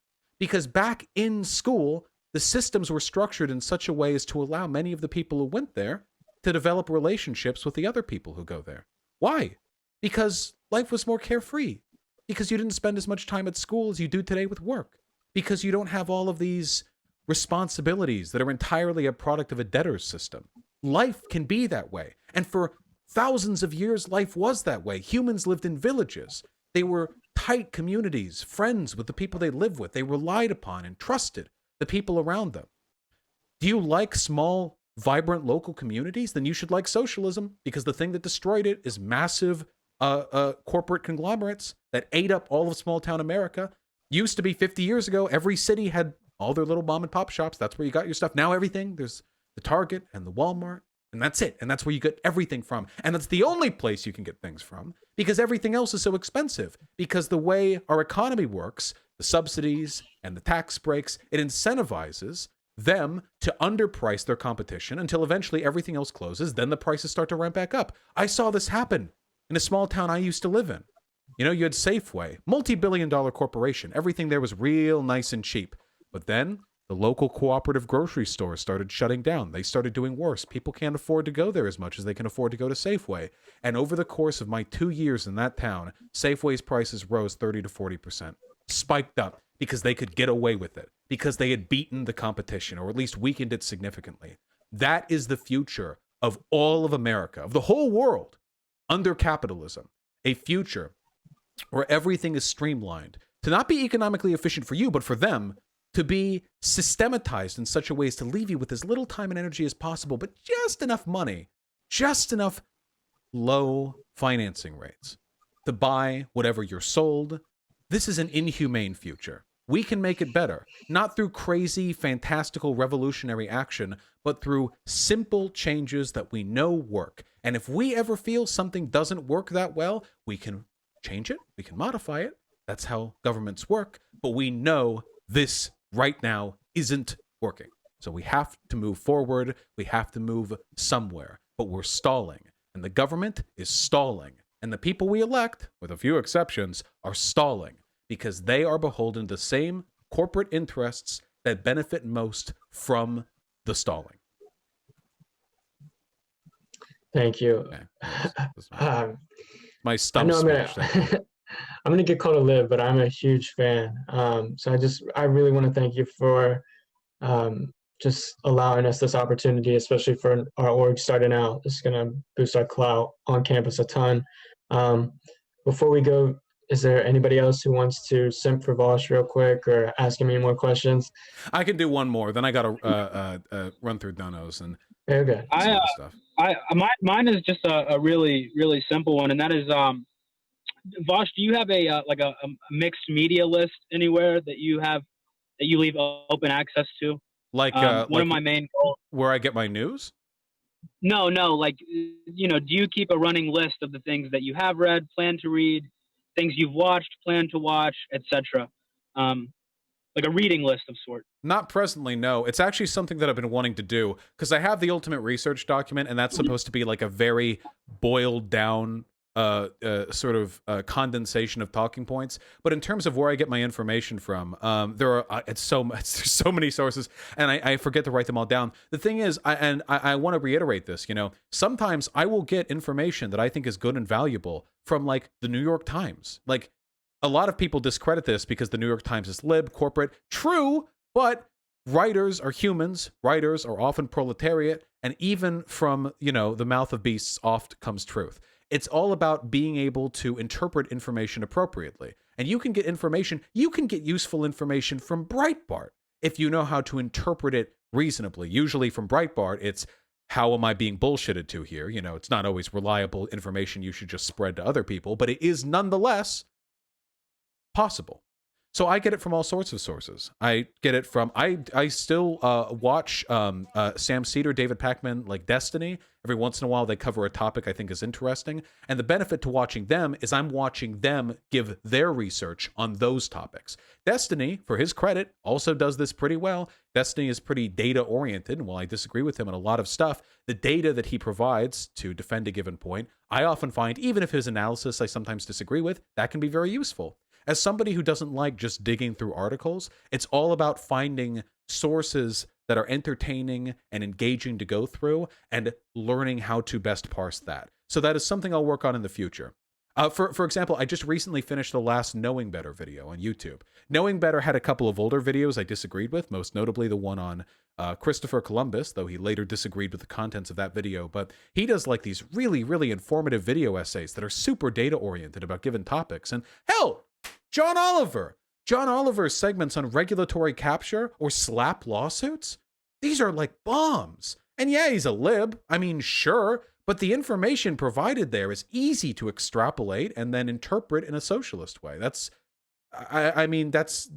Speaker 1: Because back in school, the systems were structured in such a way as to allow many of the people who went there to develop relationships with the other people who go there. Why? Because life was more carefree. Because you didn't spend as much time at school as you do today with work. Because you don't have all of these responsibilities that are entirely a product of a debtor's system. Life can be that way. And for thousands of years, life was that way. Humans lived in villages. They were tight communities, friends with the people they lived with. They relied upon and trusted the people around them. Do you like small, vibrant local communities? Then you should like socialism, because the thing that destroyed it is massive corporate conglomerates that ate up all of small town America. Used to be 50 years ago, every city had all their little mom and pop shops. That's where you got your stuff. Now there's the Target and the Walmart, and that's it. And that's where you get everything from. And that's the only place you can get things from, because everything else is so expensive. Because the way our economy works, the subsidies and the tax breaks, it incentivizes them to underprice their competition until eventually everything else closes. Then the prices start to ramp back up. I saw this happen in a small town I used to live in. You had Safeway, multi-billion-dollar corporation. Everything there was real nice and cheap. But then the local cooperative grocery stores started shutting down. They started doing worse. People can't afford to go there as much as they can afford to go to Safeway. And over the course of my 2 years in that town, Safeway's prices rose 30 to 40%. Spiked up because they could get away with it, because they had beaten the competition or at least weakened it significantly. That is the future of all of America, of the whole world, under capitalism. A future where everything is streamlined to not be economically efficient for you, but for them to be systematized in such a way as to leave you with as little time and energy as possible, but just enough money, just enough low financing rates to buy whatever you're sold. This is an inhumane future. We can make it better, not through crazy, fantastical, revolutionary action, but through simple changes that we know work. And if we ever feel something doesn't work that well, we can change it, we can modify it. That's how governments work. But we know this right now isn't working. So we have to move forward. We have to move somewhere. But we're stalling. And the government is stalling. And the people we elect, with a few exceptions, are stalling because they are beholden to the same corporate interests that benefit most from the stalling.
Speaker 2: Thank you.
Speaker 1: Okay. My stump speech.
Speaker 2: I'm gonna get called a lib, but I'm a huge fan. So I really want to thank you for just allowing us this opportunity, especially for our org starting out. This is gonna boost our clout on campus a ton. Before we go, is there anybody else who wants to simp for Vosh real quick or ask him any more questions?
Speaker 1: I can do one more. Then I got to run through donos and
Speaker 2: okay.
Speaker 1: Stuff.
Speaker 7: Mine is just a really, really simple one, and that is, Vosh, do you have a mixed media list anywhere that you leave open access to?
Speaker 1: Like
Speaker 7: one of my main goals.
Speaker 1: Where I get my news?
Speaker 7: No, like, do you keep a running list of the things that you have read, plan to read, things you've watched, plan to watch, etc.? like a reading list of sort?
Speaker 1: Not presently, no. It's actually something that I've been wanting to do because I have the ultimate research document, and that's supposed to be like a very boiled down sort of condensation of talking points. But in terms of where I get my information from, there are there's so many sources, and I forget to write them all down. The thing is, I want to reiterate this. You know, sometimes I will get information that I think is good and valuable from like the New York Times. Like a lot of people discredit this because the New York Times is lib, corporate. True, but writers are humans. Writers are often proletariat, and even from, you know, the mouth of beasts oft comes truth. It's all about being able to interpret information appropriately. And you can get information, you can get useful information from Breitbart if you know how to interpret it reasonably. Usually from Breitbart, it's how am I being bullshitted to here? You know, it's not always reliable information you should just spread to other people, but it is nonetheless possible. So I get it from all sorts of sources. I get it from, I still watch Sam Cedar, David Pakman, like Destiny. Every once in a while they cover a topic I think is interesting. And the benefit to watching them is I'm watching them give their research on those topics. Destiny, for his credit, also does this pretty well. Destiny is pretty data oriented. And while I disagree with him on a lot of stuff, the data that he provides to defend a given point, I often find, even if his analysis I sometimes disagree with, that can be very useful. As somebody who doesn't like just digging through articles, it's all about finding sources that are entertaining and engaging to go through and learning how to best parse that. So that is something I'll work on in the future. For example, I just recently finished the last Knowing Better video on YouTube. Knowing Better had a couple of older videos I disagreed with, most notably the one on Christopher Columbus, though he later disagreed with the contents of that video. But he does like these really, really informative video essays that are super data-oriented about given topics. And hell, John Oliver's segments on regulatory capture or slap lawsuits, these are like bombs. And yeah, he's a lib. I mean, sure, but the information provided there is easy to extrapolate and then interpret in a socialist way. I mean, that's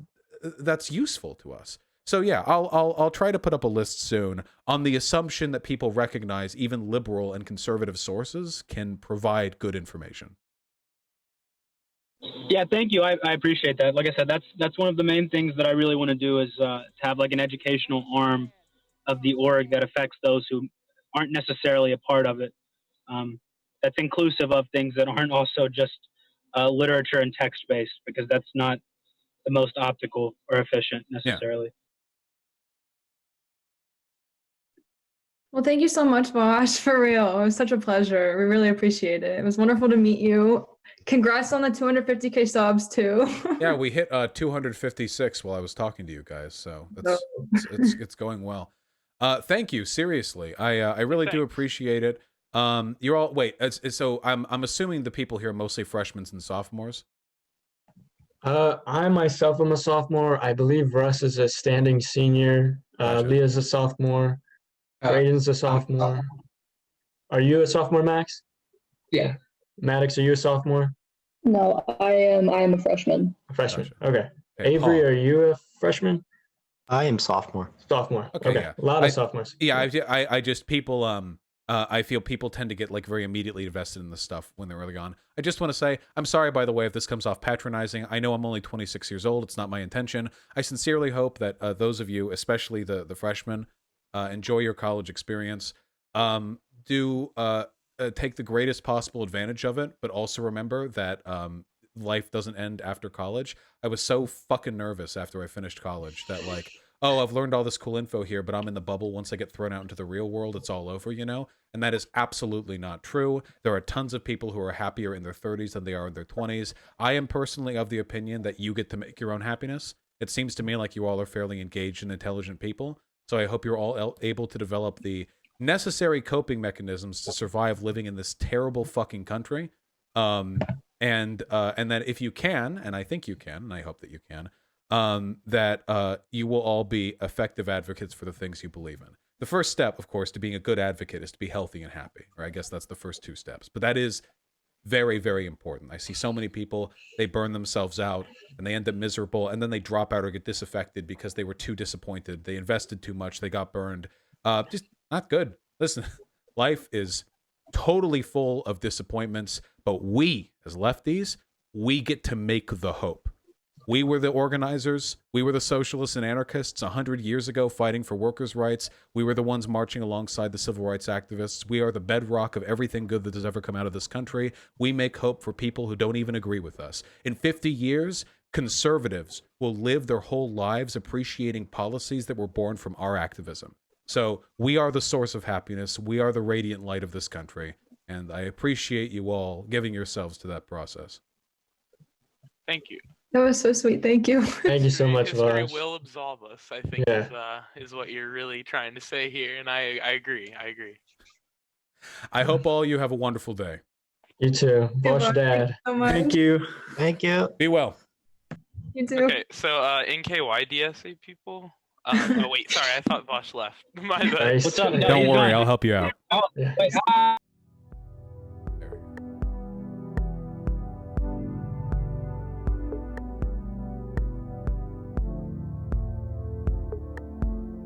Speaker 1: useful to us. So yeah, I'll try to put up a list soon on the assumption that people recognize even liberal and conservative sources can provide good information.
Speaker 7: Yeah, thank you. I appreciate that. Like I said, that's one of the main things that I really want to do is to have like an educational arm of the org that affects those who aren't necessarily a part of it. That's inclusive of things that aren't also just literature and text based, because that's not the most optical or efficient necessarily. Yeah.
Speaker 3: Well, thank you so much, Bosch, for real. It was such a pleasure. We really appreciate it. It was wonderful to meet you. Congrats on the 250K subs too.
Speaker 1: Yeah, we hit 256 while I was talking to you guys, so that's it's going well. Thank you, seriously. I really do appreciate it. You're all so I'm assuming the people here are mostly freshmen and sophomores.
Speaker 2: I myself am a sophomore. I believe Russ is a standing senior.
Speaker 1: Gotcha.
Speaker 2: Leah's a sophomore. Brayden's a sophomore. Are you a sophomore, Max?
Speaker 8: Yeah.
Speaker 2: Maddox, are you a sophomore?
Speaker 10: No, I am a freshman.
Speaker 2: A freshman.
Speaker 1: Gotcha.
Speaker 2: Okay.
Speaker 1: Hey,
Speaker 2: Avery,
Speaker 1: Paul.
Speaker 2: are you a freshman?
Speaker 6: I am sophomore.
Speaker 2: Sophomore. Okay.
Speaker 1: Yeah.
Speaker 2: A lot of sophomores.
Speaker 1: Yeah, I just people I feel people tend to get like very immediately invested in this stuff when they're early on. I just want to say, I'm sorry, by the way, if this comes off patronizing. I know I'm only 26 years old. It's not my intention. I sincerely hope that those of you, especially the freshmen, enjoy your college experience. Do take the greatest possible advantage of it, but also remember that life doesn't end after college. I was so fucking nervous after I finished college that like, oh, I've learned all this cool info here, but I'm in the bubble. Once I get thrown out into the real world, it's all over, you know? And that is absolutely not true. There are tons of people who are happier in their 30s than they are in their 20s. I am personally of the opinion that you get to make your own happiness. It seems to me like you all are fairly engaged and intelligent people. So I hope you're all able to develop the necessary coping mechanisms to survive living in this terrible fucking country. And that if you can, and I think you can, and I hope that you can, that you will all be effective advocates for the things you believe in. The first step, of course, to being a good advocate is to be healthy and happy, or I guess that's the first two steps. But that is very, very important. I see so many people, they burn themselves out and they end up miserable, and then they drop out or get disaffected because they were too disappointed. They invested too much. They got burned. Just not good. Listen, life is totally full of disappointments, but we, as lefties, we get to make the hope. We were the organizers. We were the socialists and anarchists 100 years ago fighting for workers' rights. We were the ones marching alongside the civil rights activists. We are the bedrock of everything good that has ever come out of this country. We make hope for people who don't even agree with us. In 50 years, conservatives will live their whole lives appreciating policies that were born from our activism. So we are the source of happiness. We are the radiant light of this country. And I appreciate you all giving yourselves to that process.
Speaker 5: Thank you.
Speaker 3: That was so sweet. Thank you.
Speaker 2: Thank you so much,
Speaker 5: History
Speaker 2: Vosh.
Speaker 5: will absolve us, I think, is what you're really trying to say here, and I agree. I agree.
Speaker 1: I hope all you have a wonderful day.
Speaker 2: You too. Vosh Dad.
Speaker 3: So much.
Speaker 9: Thank you.
Speaker 6: Thank you.
Speaker 1: Be well.
Speaker 3: You too.
Speaker 5: Okay, so NKYDSA people. Oh wait, sorry, I thought Vosh left. My bad.
Speaker 2: Nice.
Speaker 7: What's up?
Speaker 1: Don't worry, I'll help you out.
Speaker 7: Oh,
Speaker 2: Yeah.
Speaker 7: wait,